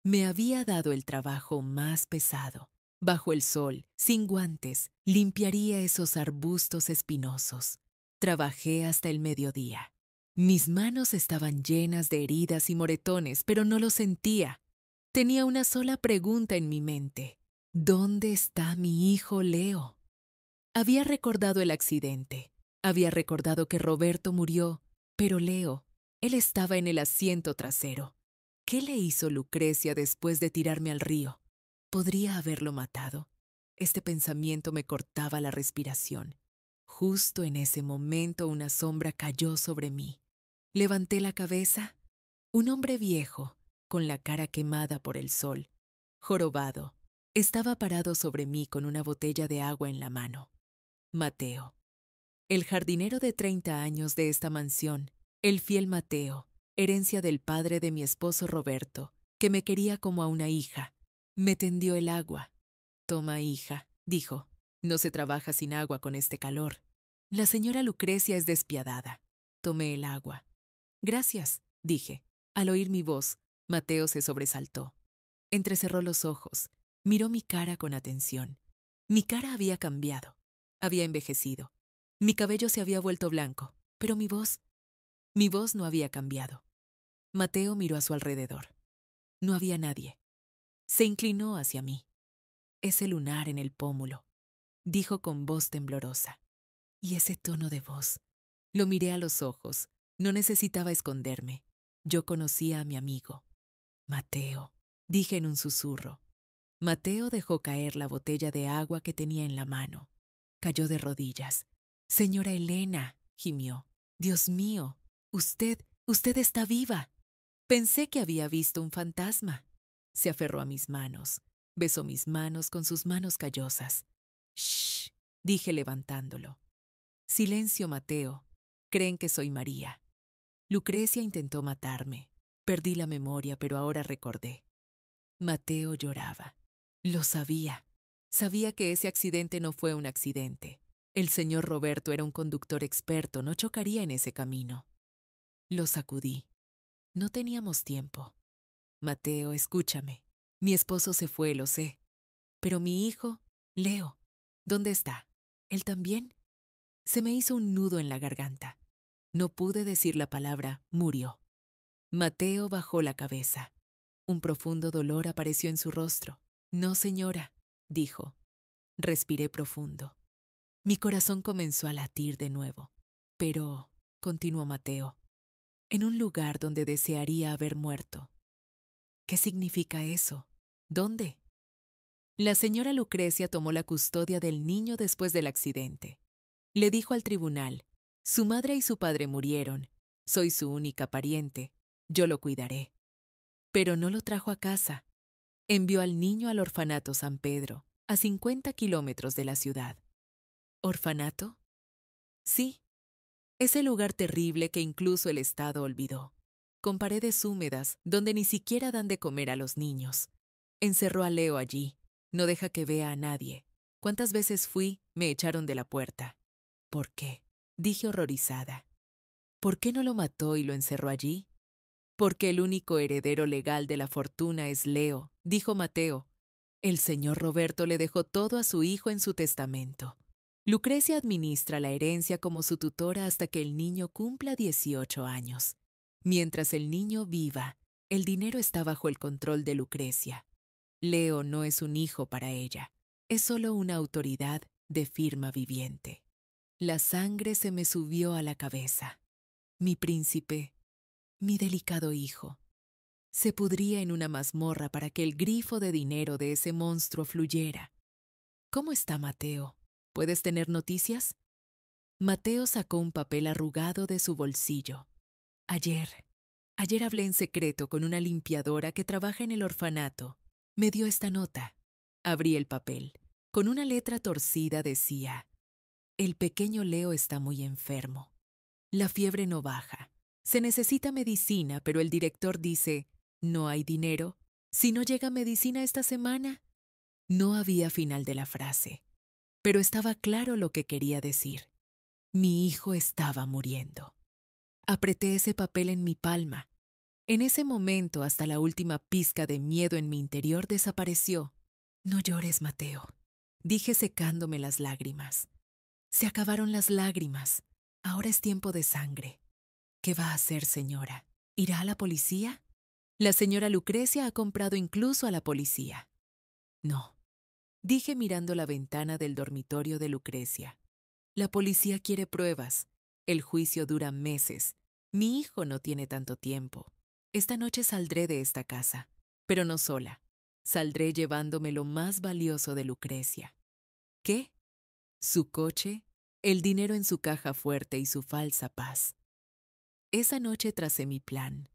Me había dado el trabajo más pesado. Bajo el sol, sin guantes, limpiaría esos arbustos espinosos. Trabajé hasta el mediodía. Mis manos estaban llenas de heridas y moretones, pero no lo sentía. Tenía una sola pregunta en mi mente. ¿Dónde está mi hijo Leo? Había recordado el accidente. Había recordado que Roberto murió, pero Leo, él estaba en el asiento trasero. ¿Qué le hizo Lucrecia después de tirarme al río? ¿Podría haberlo matado? Este pensamiento me cortaba la respiración. Justo en ese momento una sombra cayó sobre mí. Levanté la cabeza. Un hombre viejo, con la cara quemada por el sol, jorobado, estaba parado sobre mí con una botella de agua en la mano. Mateo. El jardinero de 30 años de esta mansión, el fiel Mateo, herencia del padre de mi esposo Roberto, que me quería como a una hija, me tendió el agua. Toma, hija, dijo, no se trabaja sin agua con este calor. La señora Lucrecia es despiadada. Tomé el agua. Gracias, dije. Al oír mi voz, Mateo se sobresaltó. Entrecerró los ojos, miró mi cara con atención. Mi cara había cambiado, había envejecido. Mi cabello se había vuelto blanco, pero mi voz no había cambiado. Mateo miró a su alrededor. No había nadie. Se inclinó hacia mí. Ese lunar en el pómulo, dijo con voz temblorosa. Y ese tono de voz. Lo miré a los ojos. No necesitaba esconderme. Yo conocía a mi amigo. Mateo, dije en un susurro. Mateo dejó caer la botella de agua que tenía en la mano. Cayó de rodillas. Señora Helena, gimió. Dios mío, usted está viva. Pensé que había visto un fantasma. Se aferró a mis manos. Besó mis manos con sus manos callosas. Shh, dije levantándolo. Silencio, Mateo. Creen que soy María. Lucrecia intentó matarme. Perdí la memoria, pero ahora recordé. Mateo lloraba. Lo sabía. Sabía que ese accidente no fue un accidente. El señor Roberto era un conductor experto, no chocaría en ese camino. Lo sacudí. No teníamos tiempo. Mateo, escúchame. Mi esposo se fue, lo sé. Pero mi hijo, Leo, ¿dónde está? ¿Él también? Se me hizo un nudo en la garganta. No pude decir la palabra murió. Mateo bajó la cabeza. Un profundo dolor apareció en su rostro. No, señora, dijo. Respiré profundo. Mi corazón comenzó a latir de nuevo. Pero, continuó Mateo, en un lugar donde desearía haber muerto. ¿Qué significa eso? ¿Dónde? La señora Lucrecia tomó la custodia del niño después del accidente. Le dijo al tribunal, su madre y su padre murieron. Soy su única pariente. Yo lo cuidaré. Pero no lo trajo a casa. Envió al niño al orfanato San Pedro, a 50 kilómetros de la ciudad. ¿Orfanato? Sí. Ese lugar terrible que incluso el Estado olvidó. Con paredes húmedas donde ni siquiera dan de comer a los niños. Encerró a Leo allí. No deja que vea a nadie. ¿Cuántas veces fui? Me echaron de la puerta. ¿Por qué? Dije horrorizada. ¿Por qué no lo mató y lo encerró allí? Porque el único heredero legal de la fortuna es Leo, dijo Mateo. El señor Roberto le dejó todo a su hijo en su testamento. Lucrecia administra la herencia como su tutora hasta que el niño cumpla 18 años. Mientras el niño viva, el dinero está bajo el control de Lucrecia. Leo no es un hijo para ella, es solo una autoridad de firma viviente. La sangre se me subió a la cabeza. Mi príncipe, mi delicado hijo, se pudría en una mazmorra para que el grifo de dinero de ese monstruo fluyera. ¿Cómo está Mateo? ¿Puedes tener noticias? Mateo sacó un papel arrugado de su bolsillo. Ayer hablé en secreto con una limpiadora que trabaja en el orfanato. Me dio esta nota. Abrí el papel. Con una letra torcida decía: el pequeño Leo está muy enfermo. La fiebre no baja. Se necesita medicina, pero el director dice: no hay dinero. Si no llega medicina esta semana. No había final de la frase, pero estaba claro lo que quería decir. Mi hijo estaba muriendo. Apreté ese papel en mi palma. En ese momento, hasta la última pizca de miedo en mi interior desapareció. No llores, Mateo, dije secándome las lágrimas. Se acabaron las lágrimas. Ahora es tiempo de sangre. ¿Qué va a hacer, señora? ¿Irá a la policía? La señora Lucrecia ha comprado incluso a la policía. No, dije mirando la ventana del dormitorio de Lucrecia. La policía quiere pruebas. El juicio dura meses. Mi hijo no tiene tanto tiempo. Esta noche saldré de esta casa, pero no sola. Saldré llevándome lo más valioso de Lucrecia. ¿Qué? Su coche, el dinero en su caja fuerte y su falsa paz. Esa noche tracé mi plan.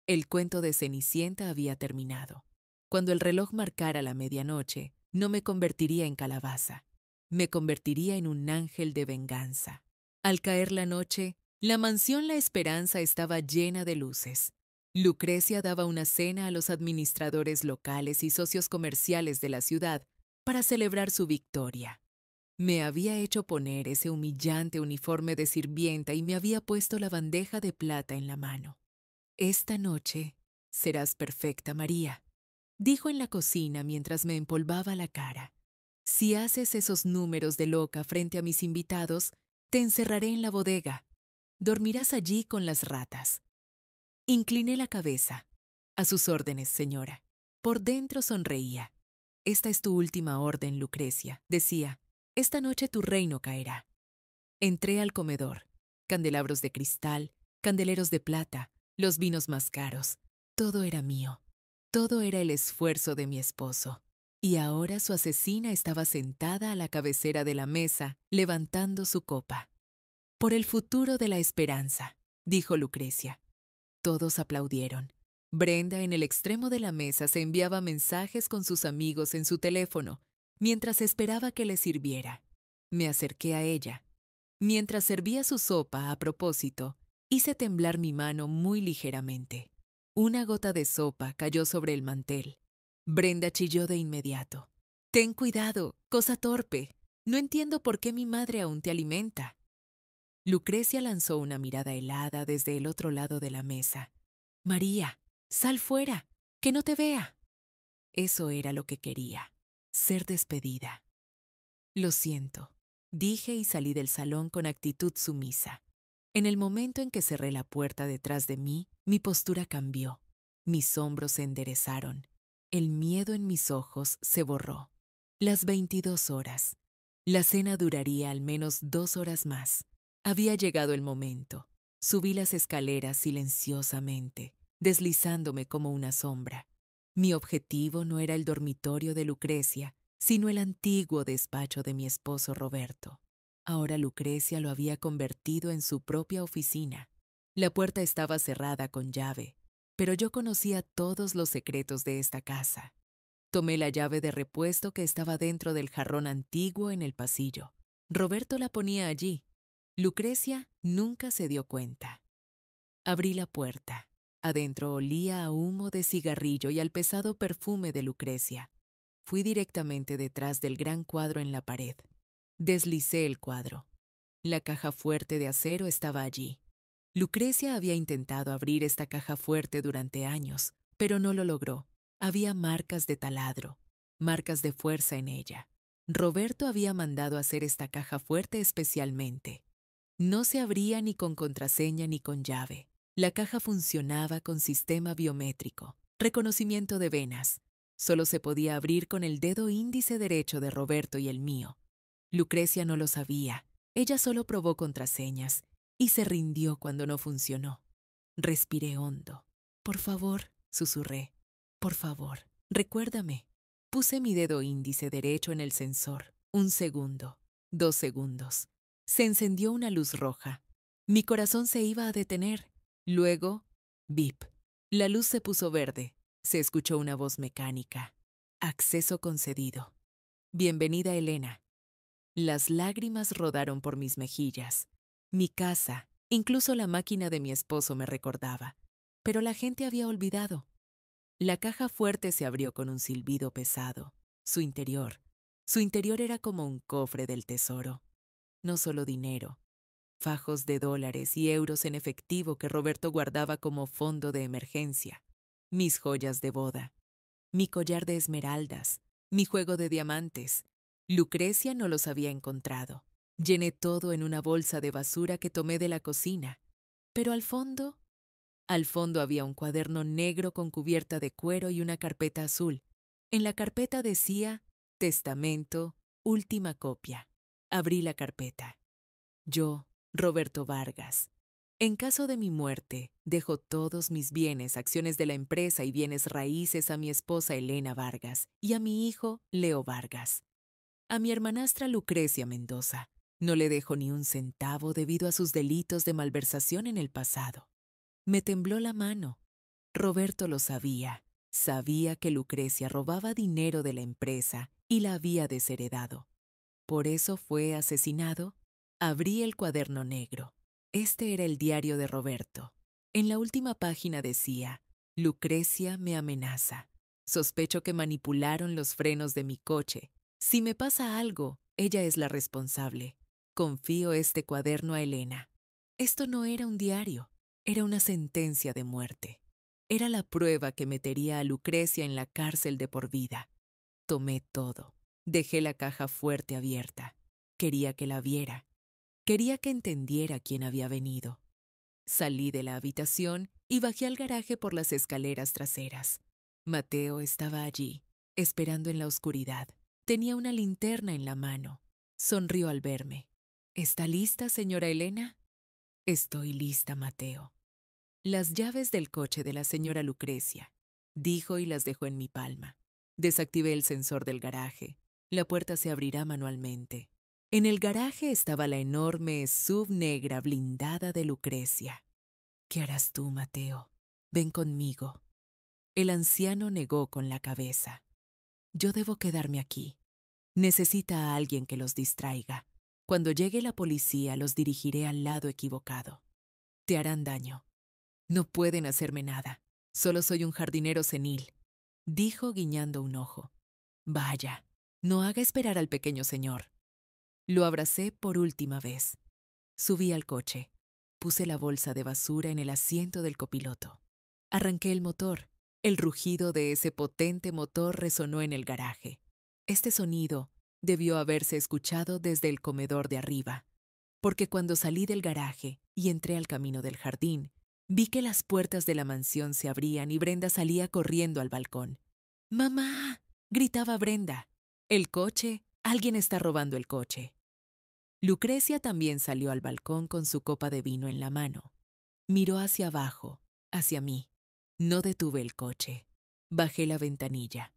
El cuento de Cenicienta había terminado. Cuando el reloj marcara la medianoche, no me convertiría en calabaza. Me convertiría en un ángel de venganza. Al caer la noche, la mansión La Esperanza estaba llena de luces. Lucrecia daba una cena a los administradores locales y socios comerciales de la ciudad para celebrar su victoria. Me había hecho poner ese humillante uniforme de sirvienta y me había puesto la bandeja de plata en la mano. Esta noche serás perfecta, María, dijo en la cocina mientras me empolvaba la cara. Si haces esos números de loca frente a mis invitados, te encerraré en la bodega. Dormirás allí con las ratas. Incliné la cabeza. A sus órdenes, señora. Por dentro sonreía. Esta es tu última orden, Lucrecia, decía. Esta noche tu reino caerá. Entré al comedor. Candelabros de cristal, candeleros de plata, los vinos más caros. Todo era mío. Todo era el esfuerzo de mi esposo. Y ahora su asesina estaba sentada a la cabecera de la mesa, levantando su copa. Por el futuro de la esperanza, dijo Lucrecia. Todos aplaudieron. Brenda en el extremo de la mesa se enviaba mensajes con sus amigos en su teléfono, mientras esperaba que le sirviera. Me acerqué a ella. Mientras servía su sopa a propósito, hice temblar mi mano muy ligeramente. Una gota de sopa cayó sobre el mantel. Brenda chilló de inmediato. «Ten cuidado, cosa torpe. No entiendo por qué mi madre aún te alimenta». Lucrecia lanzó una mirada helada desde el otro lado de la mesa. «María, sal fuera, que no te vea». Eso era lo que quería, ser despedida. «Lo siento», dije y salí del salón con actitud sumisa. En el momento en que cerré la puerta detrás de mí, mi postura cambió. Mis hombros se enderezaron. El miedo en mis ojos se borró. Las 22 horas. La cena duraría al menos 2 horas más. Había llegado el momento. Subí las escaleras silenciosamente, deslizándome como una sombra. Mi objetivo no era el dormitorio de Lucrecia, sino el antiguo despacho de mi esposo Roberto. Ahora Lucrecia lo había convertido en su propia oficina. La puerta estaba cerrada con llave, pero yo conocía todos los secretos de esta casa. Tomé la llave de repuesto que estaba dentro del jarrón antiguo en el pasillo. Roberto la ponía allí. Lucrecia nunca se dio cuenta. Abrí la puerta. Adentro olía a humo de cigarrillo y al pesado perfume de Lucrecia. Fui directamente detrás del gran cuadro en la pared. Deslicé el cuadro. La caja fuerte de acero estaba allí. Lucrecia había intentado abrir esta caja fuerte durante años, pero no lo logró. Había marcas de taladro, marcas de fuerza en ella. Roberto había mandado hacer esta caja fuerte especialmente. No se abría ni con contraseña ni con llave. La caja funcionaba con sistema biométrico, reconocimiento de venas. Solo se podía abrir con el dedo índice derecho de Roberto y el mío. Lucrecia no lo sabía. Ella solo probó contraseñas y se rindió cuando no funcionó. Respiré hondo. Por favor, susurré. Por favor, recuérdame. Puse mi dedo índice derecho en el sensor. 1 segundo. 2 segundos. Se encendió una luz roja. Mi corazón se iba a detener. Luego, bip. La luz se puso verde. Se escuchó una voz mecánica. Acceso concedido. Bienvenida, Elena. Las lágrimas rodaron por mis mejillas. Mi casa, incluso la máquina de mi esposo me recordaba. Pero la gente había olvidado. La caja fuerte se abrió con un silbido pesado. Su interior era como un cofre del tesoro. No solo dinero, fajos de dólares y euros en efectivo que Roberto guardaba como fondo de emergencia, mis joyas de boda, mi collar de esmeraldas, mi juego de diamantes. Lucrecia no los había encontrado. Llené todo en una bolsa de basura que tomé de la cocina. Pero al fondo había un cuaderno negro con cubierta de cuero y una carpeta azul. En la carpeta decía Testamento, última copia. Abrí la carpeta. Yo, Roberto Vargas. En caso de mi muerte, dejo todos mis bienes, acciones de la empresa y bienes raíces a mi esposa Elena Vargas y a mi hijo Leo Vargas. A mi hermanastra Lucrecia Mendoza no le dejo ni un centavo debido a sus delitos de malversación en el pasado. Me tembló la mano. Roberto lo sabía. Sabía que Lucrecia robaba dinero de la empresa y la había desheredado. Por eso fue asesinado. Abrí el cuaderno negro. Este era el diario de Roberto. En la última página decía: Lucrecia me amenaza. Sospecho que manipularon los frenos de mi coche. Si me pasa algo, ella es la responsable. Confío este cuaderno a Elena. Esto no era un diario. Era una sentencia de muerte. Era la prueba que metería a Lucrecia en la cárcel de por vida. Tomé todo. Dejé la caja fuerte abierta. Quería que la viera. Quería que entendiera quién había venido. Salí de la habitación y bajé al garaje por las escaleras traseras. Mateo estaba allí, esperando en la oscuridad. Tenía una linterna en la mano. Sonrió al verme. ¿Está lista, señora Elena? Estoy lista, Mateo. Las llaves del coche de la señora Lucrecia, dijo y las dejó en mi palma. Desactivé el sensor del garaje. La puerta se abrirá manualmente. En el garaje estaba la enorme SUV negra blindada de Lucrecia. ¿Qué harás tú, Mateo? Ven conmigo. El anciano negó con la cabeza. Yo debo quedarme aquí. Necesita a alguien que los distraiga. Cuando llegue la policía, los dirigiré al lado equivocado. Te harán daño. No pueden hacerme nada. Solo soy un jardinero senil, dijo guiñando un ojo. Vaya, no haga esperar al pequeño señor. Lo abracé por última vez. Subí al coche. Puse la bolsa de basura en el asiento del copiloto. Arranqué el motor. El rugido de ese potente motor resonó en el garaje. Este sonido debió haberse escuchado desde el comedor de arriba, porque cuando salí del garaje y entré al camino del jardín, vi que las puertas de la mansión se abrían y Brenda salía corriendo al balcón. ¡Mamá!, gritaba Brenda. El coche, alguien está robando el coche. Lucrecia también salió al balcón con su copa de vino en la mano. Miró hacia abajo, hacia mí. No detuve el coche. Bajé la ventanilla.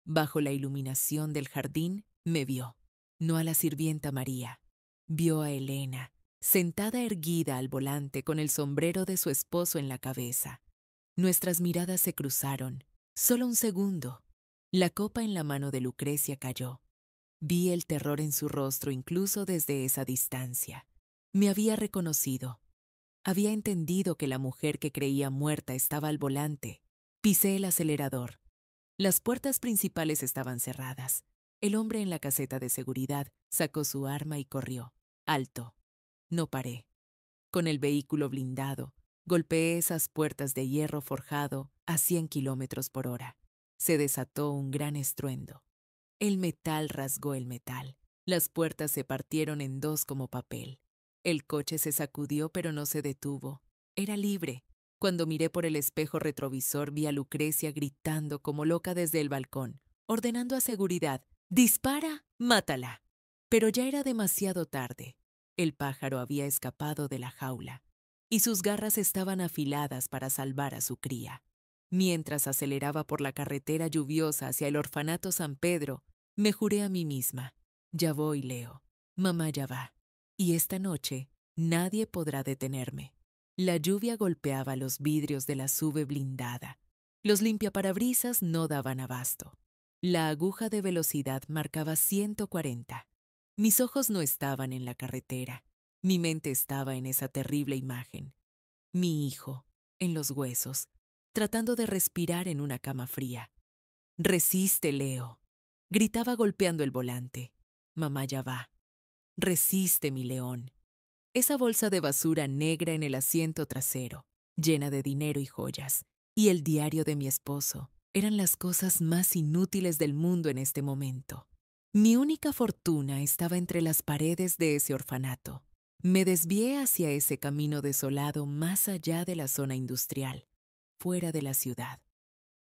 Bajo la iluminación del jardín, me vio. No a la sirvienta María. Vio a Elena, sentada erguida al volante con el sombrero de su esposo en la cabeza. Nuestras miradas se cruzaron. Solo un segundo. La copa en la mano de Lucrecia cayó. Vi el terror en su rostro incluso desde esa distancia. Me había reconocido. Había entendido que la mujer que creía muerta estaba al volante. Pisé el acelerador. Las puertas principales estaban cerradas. El hombre en la caseta de seguridad sacó su arma y corrió. Alto. No paré. Con el vehículo blindado, golpeé esas puertas de hierro forjado a 100 kilómetros por hora. Se desató un gran estruendo. El metal rasgó el metal. Las puertas se partieron en dos como papel. El coche se sacudió pero no se detuvo. Era libre. Cuando miré por el espejo retrovisor vi a Lucrecia gritando como loca desde el balcón, ordenando a seguridad: «¡Dispara! ¡Mátala!». Pero ya era demasiado tarde. El pájaro había escapado de la jaula, y sus garras estaban afiladas para salvar a su cría. Mientras aceleraba por la carretera lluviosa hacia el orfanato San Pedro, me juré a mí misma: ya voy, Leo. Mamá ya va. Y esta noche nadie podrá detenerme. La lluvia golpeaba los vidrios de la sube blindada. Los limpiaparabrisas no daban abasto. La aguja de velocidad marcaba 140. Mis ojos no estaban en la carretera. Mi mente estaba en esa terrible imagen. Mi hijo, en los huesos, tratando de respirar en una cama fría. «Resiste, Leo», gritaba golpeando el volante. «Mamá ya va. Resiste, mi león». Esa bolsa de basura negra en el asiento trasero, llena de dinero y joyas, y el diario de mi esposo, eran las cosas más inútiles del mundo en este momento. Mi única fortuna estaba entre las paredes de ese orfanato. Me desvié hacia ese camino desolado más allá de la zona industrial, fuera de la ciudad.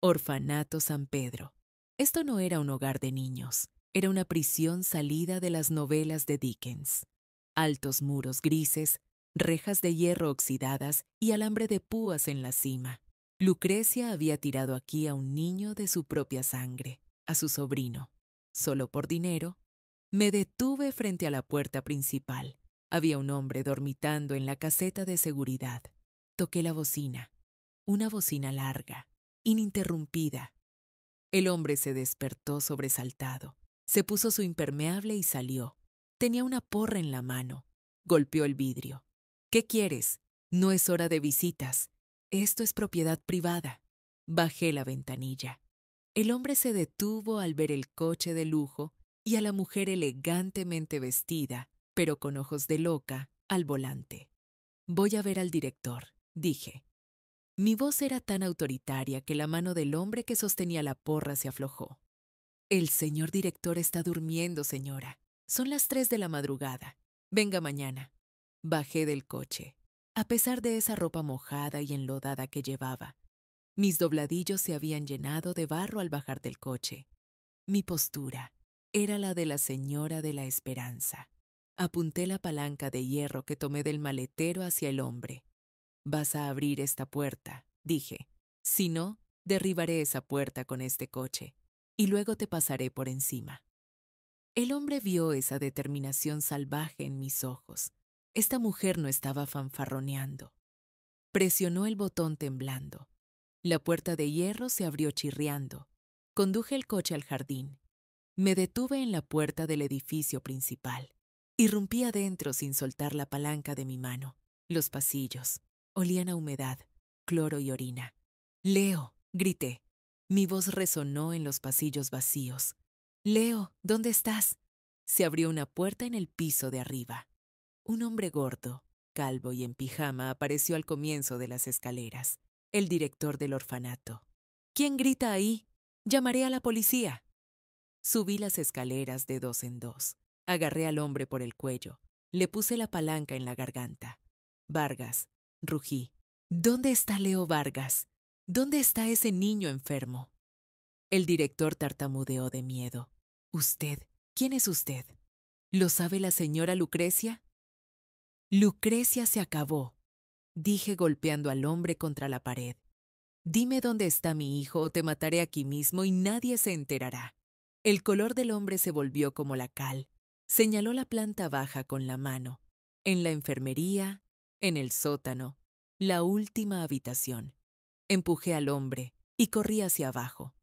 Orfanato San Pedro. Esto no era un hogar de niños, era una prisión salida de las novelas de Dickens. Altos muros grises, rejas de hierro oxidadas y alambre de púas en la cima. Lucrecia había tirado aquí a un niño de su propia sangre, a su sobrino. Solo por dinero, me detuve frente a la puerta principal. Había un hombre dormitando en la caseta de seguridad. Toqué la bocina, una bocina larga, ininterrumpida. El hombre se despertó sobresaltado. Se puso su impermeable y salió. Tenía una porra en la mano. Golpeó el vidrio. «¿Qué quieres? No es hora de visitas. Esto es propiedad privada». Bajé la ventanilla. El hombre se detuvo al ver el coche de lujo y a la mujer elegantemente vestida, pero con ojos de loca, al volante. «Voy a ver al director», dije. Mi voz era tan autoritaria que la mano del hombre que sostenía la porra se aflojó. «El señor director está durmiendo, señora. Son las 3 de la madrugada. Venga mañana». Bajé del coche. A pesar de esa ropa mojada y enlodada que llevaba, mis dobladillos se habían llenado de barro al bajar del coche. Mi postura era la de la señora de la esperanza. Apunté la palanca de hierro que tomé del maletero hacia el hombre. «Vas a abrir esta puerta», dije. «Si no, derribaré esa puerta con este coche, y luego te pasaré por encima». El hombre vio esa determinación salvaje en mis ojos. Esta mujer no estaba fanfarroneando. Presionó el botón temblando. La puerta de hierro se abrió chirriando. Conduje el coche al jardín. Me detuve en la puerta del edificio principal. Irrumpí adentro sin soltar la palanca de mi mano. Los pasillos olían a humedad, cloro y orina. «Leo», grité. Mi voz resonó en los pasillos vacíos. «Leo, ¿dónde estás?» Se abrió una puerta en el piso de arriba. Un hombre gordo, calvo y en pijama apareció al comienzo de las escaleras. El director del orfanato. «¿Quién grita ahí? Llamaré a la policía». Subí las escaleras de 2 en 2. Agarré al hombre por el cuello. Le puse la palanca en la garganta. «Vargas», rugí. «¿Dónde está Leo Vargas? ¿Dónde está ese niño enfermo?» El director tartamudeó de miedo. «¿Usted? ¿Quién es usted? ¿Lo sabe la señora Lucrecia?» «Lucrecia se acabó», dije golpeando al hombre contra la pared. «Dime dónde está mi hijo o te mataré aquí mismo y nadie se enterará». El color del hombre se volvió como la cal. Señaló la planta baja con la mano. En la enfermería, en el sótano, la última habitación. Empujé al hombre y corrí hacia abajo.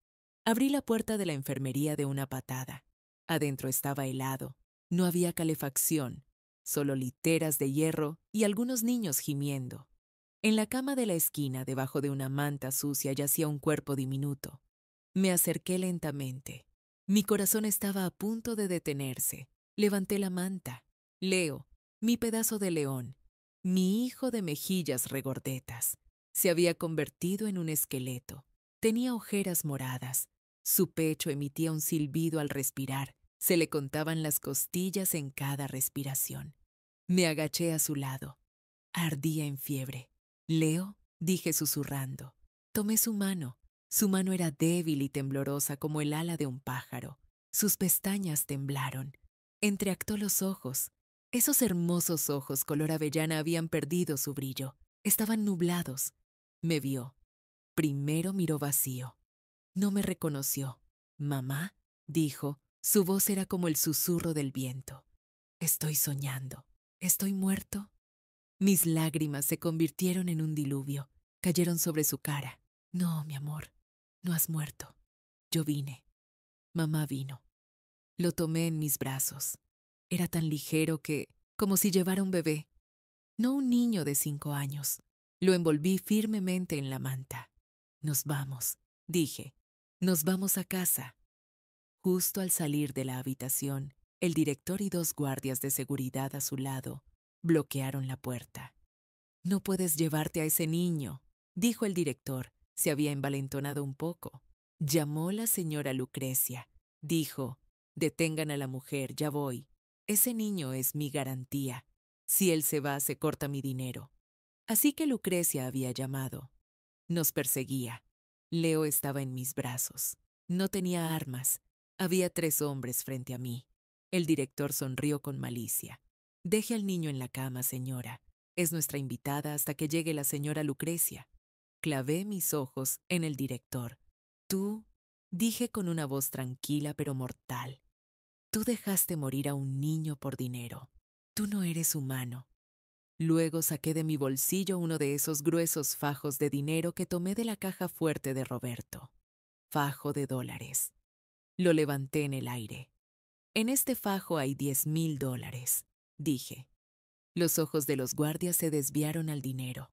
Abrí la puerta de la enfermería de una patada. Adentro estaba helado. No había calefacción, solo literas de hierro y algunos niños gimiendo. En la cama de la esquina, debajo de una manta sucia, yacía un cuerpo diminuto. Me acerqué lentamente. Mi corazón estaba a punto de detenerse. Levanté la manta. Leo, mi pedazo de león, mi hijo de mejillas regordetas, se había convertido en un esqueleto. Tenía ojeras moradas. Su pecho emitía un silbido al respirar. Se le contaban las costillas en cada respiración. Me agaché a su lado. Ardía en fiebre. «Leo», dije susurrando. Tomé su mano. Su mano era débil y temblorosa como el ala de un pájaro. Sus pestañas temblaron. Entreactó los ojos. Esos hermosos ojos color avellana habían perdido su brillo. Estaban nublados. Me vio. Primero miró vacío. No me reconoció. «Mamá», dijo, su voz era como el susurro del viento. «Estoy soñando. ¿Estoy muerto?» Mis lágrimas se convirtieron en un diluvio. Cayeron sobre su cara. «No, mi amor, no has muerto. Yo vine. Mamá vino». Lo tomé en mis brazos. Era tan ligero que, como si llevara un bebé, no un niño de 5 años. Lo envolví firmemente en la manta. «Nos vamos», dije. «Nos vamos a casa». Justo al salir de la habitación, el director y 2 guardias de seguridad a su lado bloquearon la puerta. «No puedes llevarte a ese niño», dijo el director. Se había envalentonado un poco. Llamó la señora Lucrecia. Dijo: «Detengan a la mujer, ya voy. Ese niño es mi garantía. Si él se va, se corta mi dinero». Así que Lucrecia había llamado. Nos perseguía. Leo estaba en mis brazos. No tenía armas. Había 3 hombres frente a mí. El director sonrió con malicia. «Deje al niño en la cama, señora. Es nuestra invitada hasta que llegue la señora Lucrecia». Clavé mis ojos en el director. «Tú», dije con una voz tranquila pero mortal, «tú dejaste morir a un niño por dinero. Tú no eres humano». Luego saqué de mi bolsillo uno de esos gruesos fajos de dinero que tomé de la caja fuerte de Roberto. Fajo de $. Lo levanté en el aire. «En este fajo hay $10,000, dije. Los ojos de los guardias se desviaron al dinero.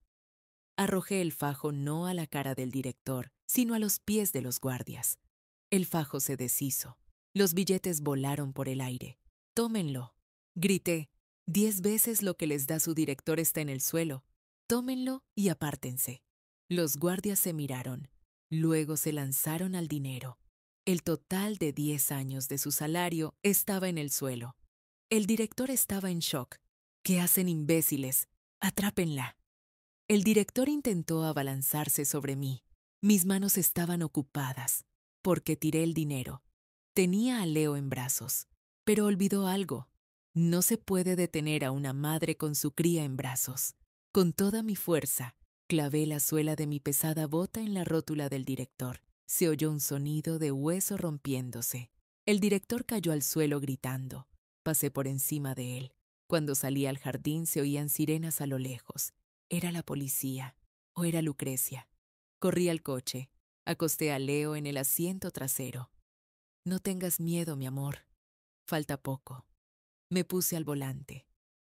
Arrojé el fajo no a la cara del director, sino a los pies de los guardias. El fajo se deshizo. Los billetes volaron por el aire. «Tómenlo», grité. «10 veces lo que les da su director está en el suelo. Tómenlo y apártense». Los guardias se miraron. Luego se lanzaron al dinero. El total de 10 años de su salario estaba en el suelo. El director estaba en shock. «¿Qué hacen, imbéciles? Atrápenla». El director intentó abalanzarse sobre mí. Mis manos estaban ocupadas, porque tiré el dinero. Tenía a Leo en brazos, pero olvidó algo. No se puede detener a una madre con su cría en brazos. Con toda mi fuerza, clavé la suela de mi pesada bota en la rótula del director. Se oyó un sonido de hueso rompiéndose. El director cayó al suelo gritando. Pasé por encima de él. Cuando salí al jardín se oían sirenas a lo lejos. Era la policía, o era Lucrecia. Corrí al coche. Acosté a Leo en el asiento trasero. «No tengas miedo, mi amor. Falta poco». Me puse al volante.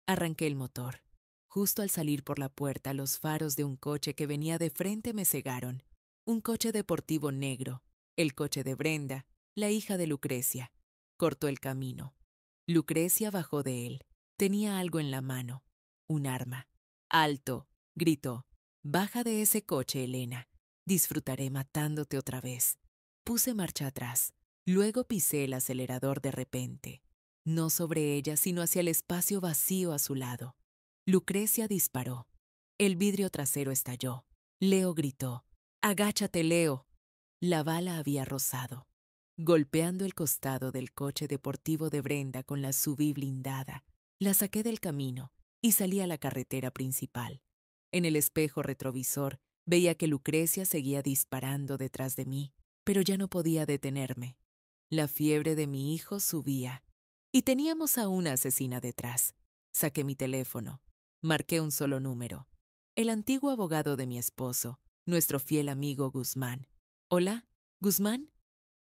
Arranqué el motor. Justo al salir por la puerta, los faros de un coche que venía de frente me cegaron. Un coche deportivo negro. El coche de Brenda, la hija de Lucrecia. Cortó el camino. Lucrecia bajó de él. Tenía algo en la mano. Un arma. «¡Alto!», gritó. «Baja de ese coche, Elena. Disfrutaré matándote otra vez». Puse marcha atrás. Luego pisé el acelerador de repente. No sobre ella, sino hacia el espacio vacío a su lado. Lucrecia disparó. El vidrio trasero estalló. Leo gritó. «¡Agáchate, Leo!». La bala había rozado. Golpeando el costado del coche deportivo de Brenda con la SUV blindada, la saqué del camino y salí a la carretera principal. En el espejo retrovisor veía que Lucrecia seguía disparando detrás de mí, pero ya no podía detenerme. La fiebre de mi hijo subía. Y teníamos a una asesina detrás. Saqué mi teléfono. Marqué un solo número. El antiguo abogado de mi esposo, nuestro fiel amigo Guzmán. «Hola, Guzmán».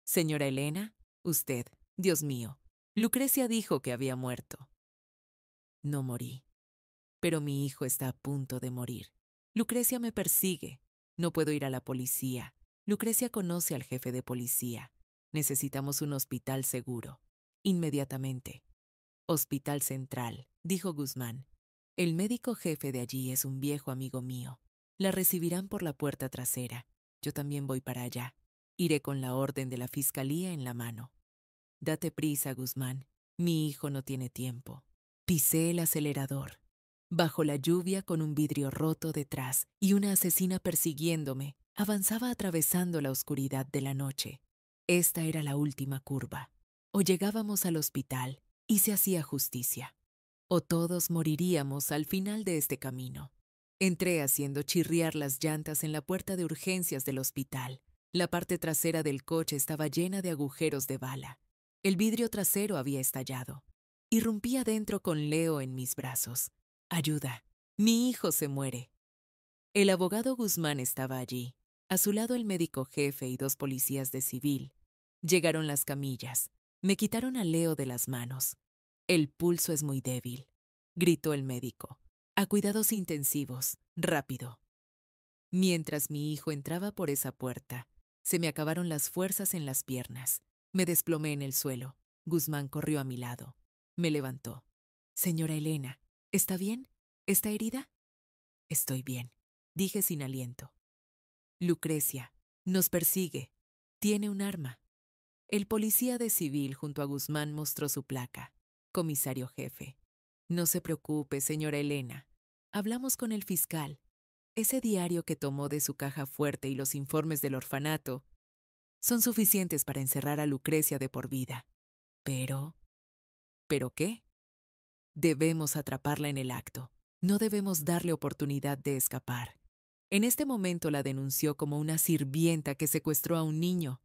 «Señora Elena, usted, Dios mío. Lucrecia dijo que había muerto». No morí. Pero mi hijo está a punto de morir. Lucrecia me persigue. No puedo ir a la policía. Lucrecia conoce al jefe de policía. Necesitamos un hospital seguro. Inmediatamente. «Hospital Central», dijo Guzmán. «El médico jefe de allí es un viejo amigo mío. La recibirán por la puerta trasera. Yo también voy para allá. Iré con la orden de la fiscalía en la mano». «Date prisa, Guzmán. Mi hijo no tiene tiempo». Pisé el acelerador. Bajo la lluvia, con un vidrio roto detrás y una asesina persiguiéndome, avanzaba atravesando la oscuridad de la noche. Esta era la última curva. O llegábamos al hospital, y se hacía justicia. O todos moriríamos al final de este camino. Entré haciendo chirriar las llantas en la puerta de urgencias del hospital. La parte trasera del coche estaba llena de agujeros de bala. El vidrio trasero había estallado. Irrumpí adentro con Leo en mis brazos. Ayuda, mi hijo se muere. El abogado Guzmán estaba allí. A su lado el médico jefe y 2 policías de civil. Llegaron las camillas. Me quitaron a Leo de las manos. El pulso es muy débil, gritó el médico. A cuidados intensivos, rápido. Mientras mi hijo entraba por esa puerta, se me acabaron las fuerzas en las piernas. Me desplomé en el suelo. Guzmán corrió a mi lado. Me levantó. Señora Elena, ¿está bien? ¿Está herida? Estoy bien, dije sin aliento. Lucrecia, nos persigue. Tiene un arma. El policía de civil junto a Guzmán mostró su placa. Comisario jefe. No se preocupe, señora Elena. Hablamos con el fiscal. Ese diario que tomó de su caja fuerte y los informes del orfanato son suficientes para encerrar a Lucrecia de por vida. Pero... ¿Pero qué? Debemos atraparla en el acto. No debemos darle oportunidad de escapar. En este momento la denunció como una sirvienta que secuestró a un niño.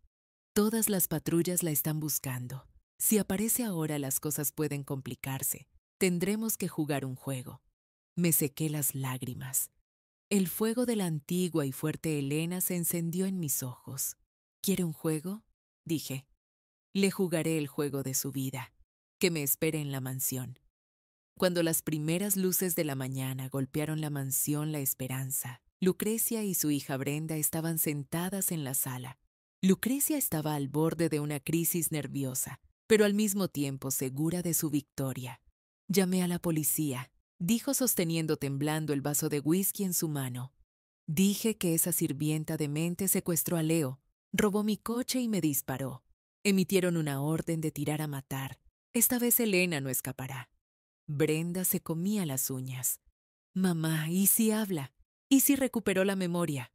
Todas las patrullas la están buscando. Si aparece ahora, las cosas pueden complicarse. Tendremos que jugar un juego. Me sequé las lágrimas. El fuego de la antigua y fuerte Elena se encendió en mis ojos. ¿Quiere un juego? Dije. Le jugaré el juego de su vida. Que me espere en la mansión. Cuando las primeras luces de la mañana golpearon la mansión La Esperanza, Lucrecia y su hija Brenda estaban sentadas en la sala. Lucrecia estaba al borde de una crisis nerviosa, pero al mismo tiempo segura de su victoria. Llamé a la policía, dijo sosteniendo temblando el vaso de whisky en su mano. Dije que esa sirvienta demente secuestró a Leo, robó mi coche y me disparó. Emitieron una orden de tirar a matar. Esta vez Elena no escapará. Brenda se comía las uñas. Mamá, ¿y si habla? ¿Y si recuperó la memoria?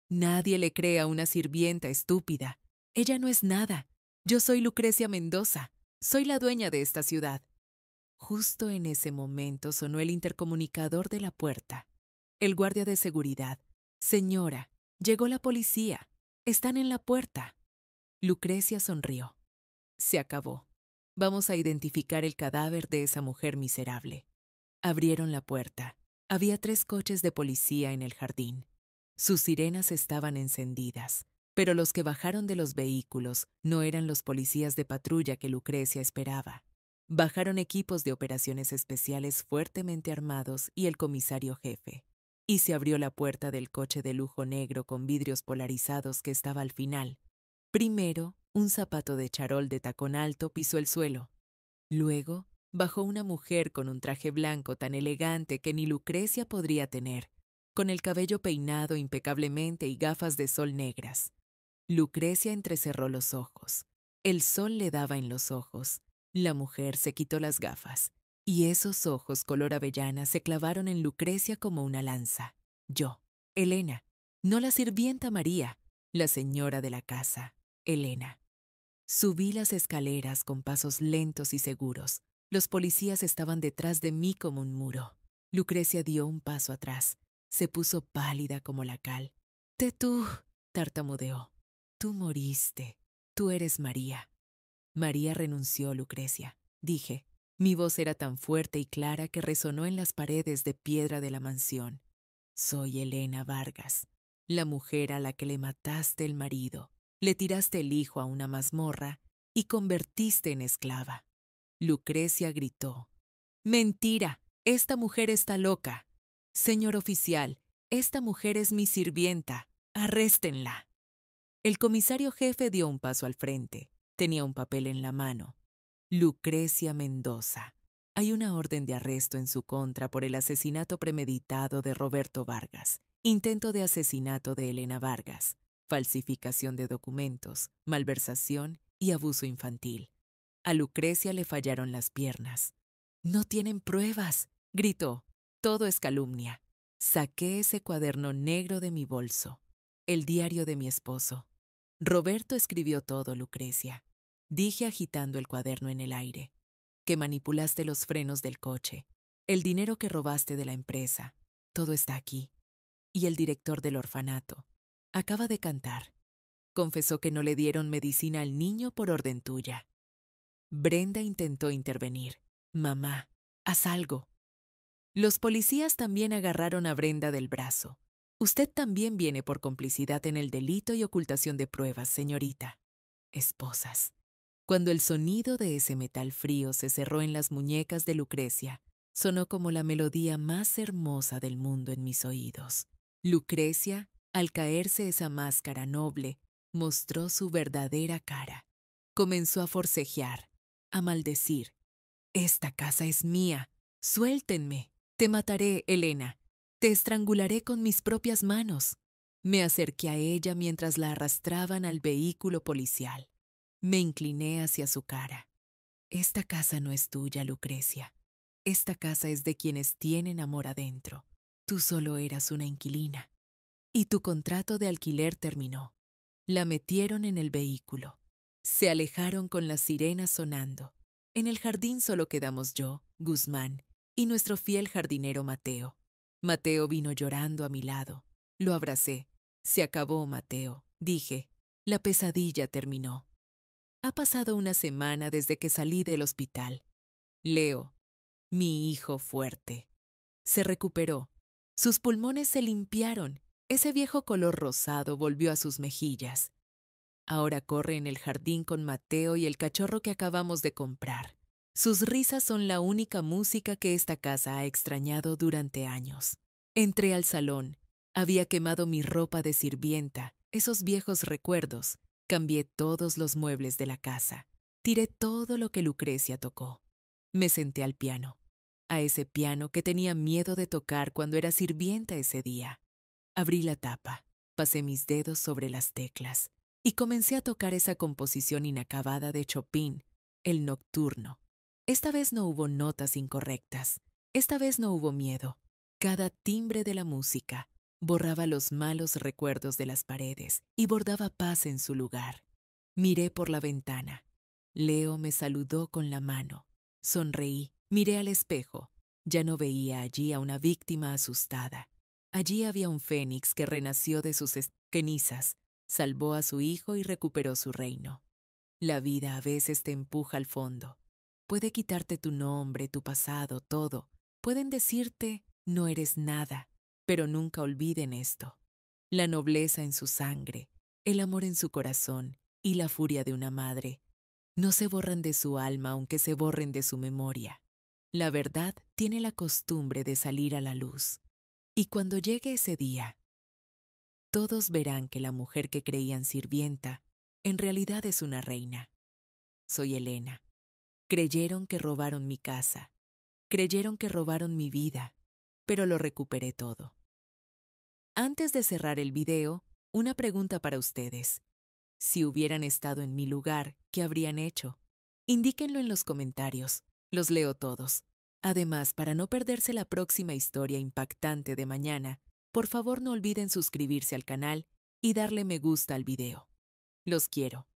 Nadie le cree a una sirvienta estúpida. Ella no es nada. Yo soy Lucrecia Mendoza. Soy la dueña de esta ciudad. Justo en ese momento sonó el intercomunicador de la puerta. El guardia de seguridad. Señora, llegó la policía. Están en la puerta. Lucrecia sonrió. Se acabó. Vamos a identificar el cadáver de esa mujer miserable. Abrieron la puerta. Había 3 coches de policía en el jardín. Sus sirenas estaban encendidas, pero los que bajaron de los vehículos no eran los policías de patrulla que Lucrecia esperaba. Bajaron equipos de operaciones especiales fuertemente armados y el comisario jefe. Y se abrió la puerta del coche de lujo negro con vidrios polarizados que estaba al final. Primero, un zapato de charol de tacón alto pisó el suelo. Luego, bajó una mujer con un traje blanco tan elegante que ni Lucrecia podría tener, con el cabello peinado impecablemente y gafas de sol negras. Lucrecia entrecerró los ojos. El sol le daba en los ojos. La mujer se quitó las gafas, y esos ojos color avellana se clavaron en Lucrecia como una lanza. Yo, Elena, no la sirvienta María, la señora de la casa, Elena. Subí las escaleras con pasos lentos y seguros. Los policías estaban detrás de mí como un muro. Lucrecia dio un paso atrás. Se puso pálida como la cal. Tú, tartamudeó. Tú moriste. Tú eres María. María renunció, Lucrecia. Dije. Mi voz era tan fuerte y clara que resonó en las paredes de piedra de la mansión. Soy Elena Vargas, la mujer a la que le mataste el marido. Le tiraste el hijo a una mazmorra y convertiste en esclava. Lucrecia gritó. Mentira, esta mujer está loca. Señor oficial, esta mujer es mi sirvienta. Arréstenla. El comisario jefe dio un paso al frente. Tenía un papel en la mano. Lucrecia Mendoza. Hay una orden de arresto en su contra por el asesinato premeditado de Roberto Vargas, intento de asesinato de Elena Vargas, falsificación de documentos, malversación y abuso infantil. A Lucrecia le fallaron las piernas. «No tienen pruebas», gritó. «Todo es calumnia». Saqué ese cuaderno negro de mi bolso, el diario de mi esposo. Roberto escribió todo, Lucrecia. Dije agitando el cuaderno en el aire. que manipulaste los frenos del coche, el dinero que robaste de la empresa. Todo está aquí. Y el director del orfanato acaba de cantar. Confesó que no le dieron medicina al niño por orden tuya. Brenda intentó intervenir. Mamá, haz algo. Los policías también agarraron a Brenda del brazo. Usted también viene por complicidad en el delito y ocultación de pruebas, señorita. Esposas. Cuando el sonido de ese metal frío se cerró en las muñecas de Lucrecia, sonó como la melodía más hermosa del mundo en mis oídos. Lucrecia, al caerse esa máscara noble, mostró su verdadera cara. Comenzó a forcejear, a maldecir. Esta casa es mía. Suéltenme. Te mataré, Elena. Te estrangularé con mis propias manos. Me acerqué a ella mientras la arrastraban al vehículo policial. Me incliné hacia su cara. Esta casa no es tuya, Lucrecia. Esta casa es de quienes tienen amor adentro. Tú solo eras una inquilina. Y tu contrato de alquiler terminó. La metieron en el vehículo. Se alejaron con las sirenas sonando. En el jardín solo quedamos yo, Guzmán, y nuestro fiel jardinero Mateo. Mateo vino llorando a mi lado. Lo abracé. Se acabó, Mateo, dije. La pesadilla terminó. Ha pasado una semana desde que salí del hospital. Leo, mi hijo fuerte, se recuperó. Sus pulmones se limpiaron. Ese viejo color rosado volvió a sus mejillas. Ahora corre en el jardín con Mateo y el cachorro que acabamos de comprar. Sus risas son la única música que esta casa ha extrañado durante años. Entré al salón. Había quemado mi ropa de sirvienta, esos viejos recuerdos. Cambié todos los muebles de la casa. Tiré todo lo que Lucrecia tocó. Me senté al piano. A ese piano que tenía miedo de tocar cuando era sirvienta ese día. Abrí la tapa, pasé mis dedos sobre las teclas y comencé a tocar esa composición inacabada de Chopin, el Nocturno. Esta vez no hubo notas incorrectas. Esta vez no hubo miedo. Cada timbre de la música borraba los malos recuerdos de las paredes y bordaba paz en su lugar. Miré por la ventana. Leo me saludó con la mano. Sonreí, miré al espejo. Ya no veía allí a una víctima asustada. Allí había un fénix que renació de sus cenizas, salvó a su hijo y recuperó su reino. La vida a veces te empuja al fondo. Puede quitarte tu nombre, tu pasado, todo. Pueden decirte, no eres nada, pero nunca olviden esto. La nobleza en su sangre, el amor en su corazón y la furia de una madre no se borran de su alma aunque se borren de su memoria. La verdad tiene la costumbre de salir a la luz. Y cuando llegue ese día, todos verán que la mujer que creían sirvienta en realidad es una reina. Soy Elena. Creyeron que robaron mi casa. Creyeron que robaron mi vida, pero lo recuperé todo. Antes de cerrar el video, una pregunta para ustedes. Si hubieran estado en mi lugar, ¿qué habrían hecho? Indíquenlo en los comentarios. Los leo todos. Además, para no perderse la próxima historia impactante de mañana, por favor no olviden suscribirse al canal y darle me gusta al video. Los quiero.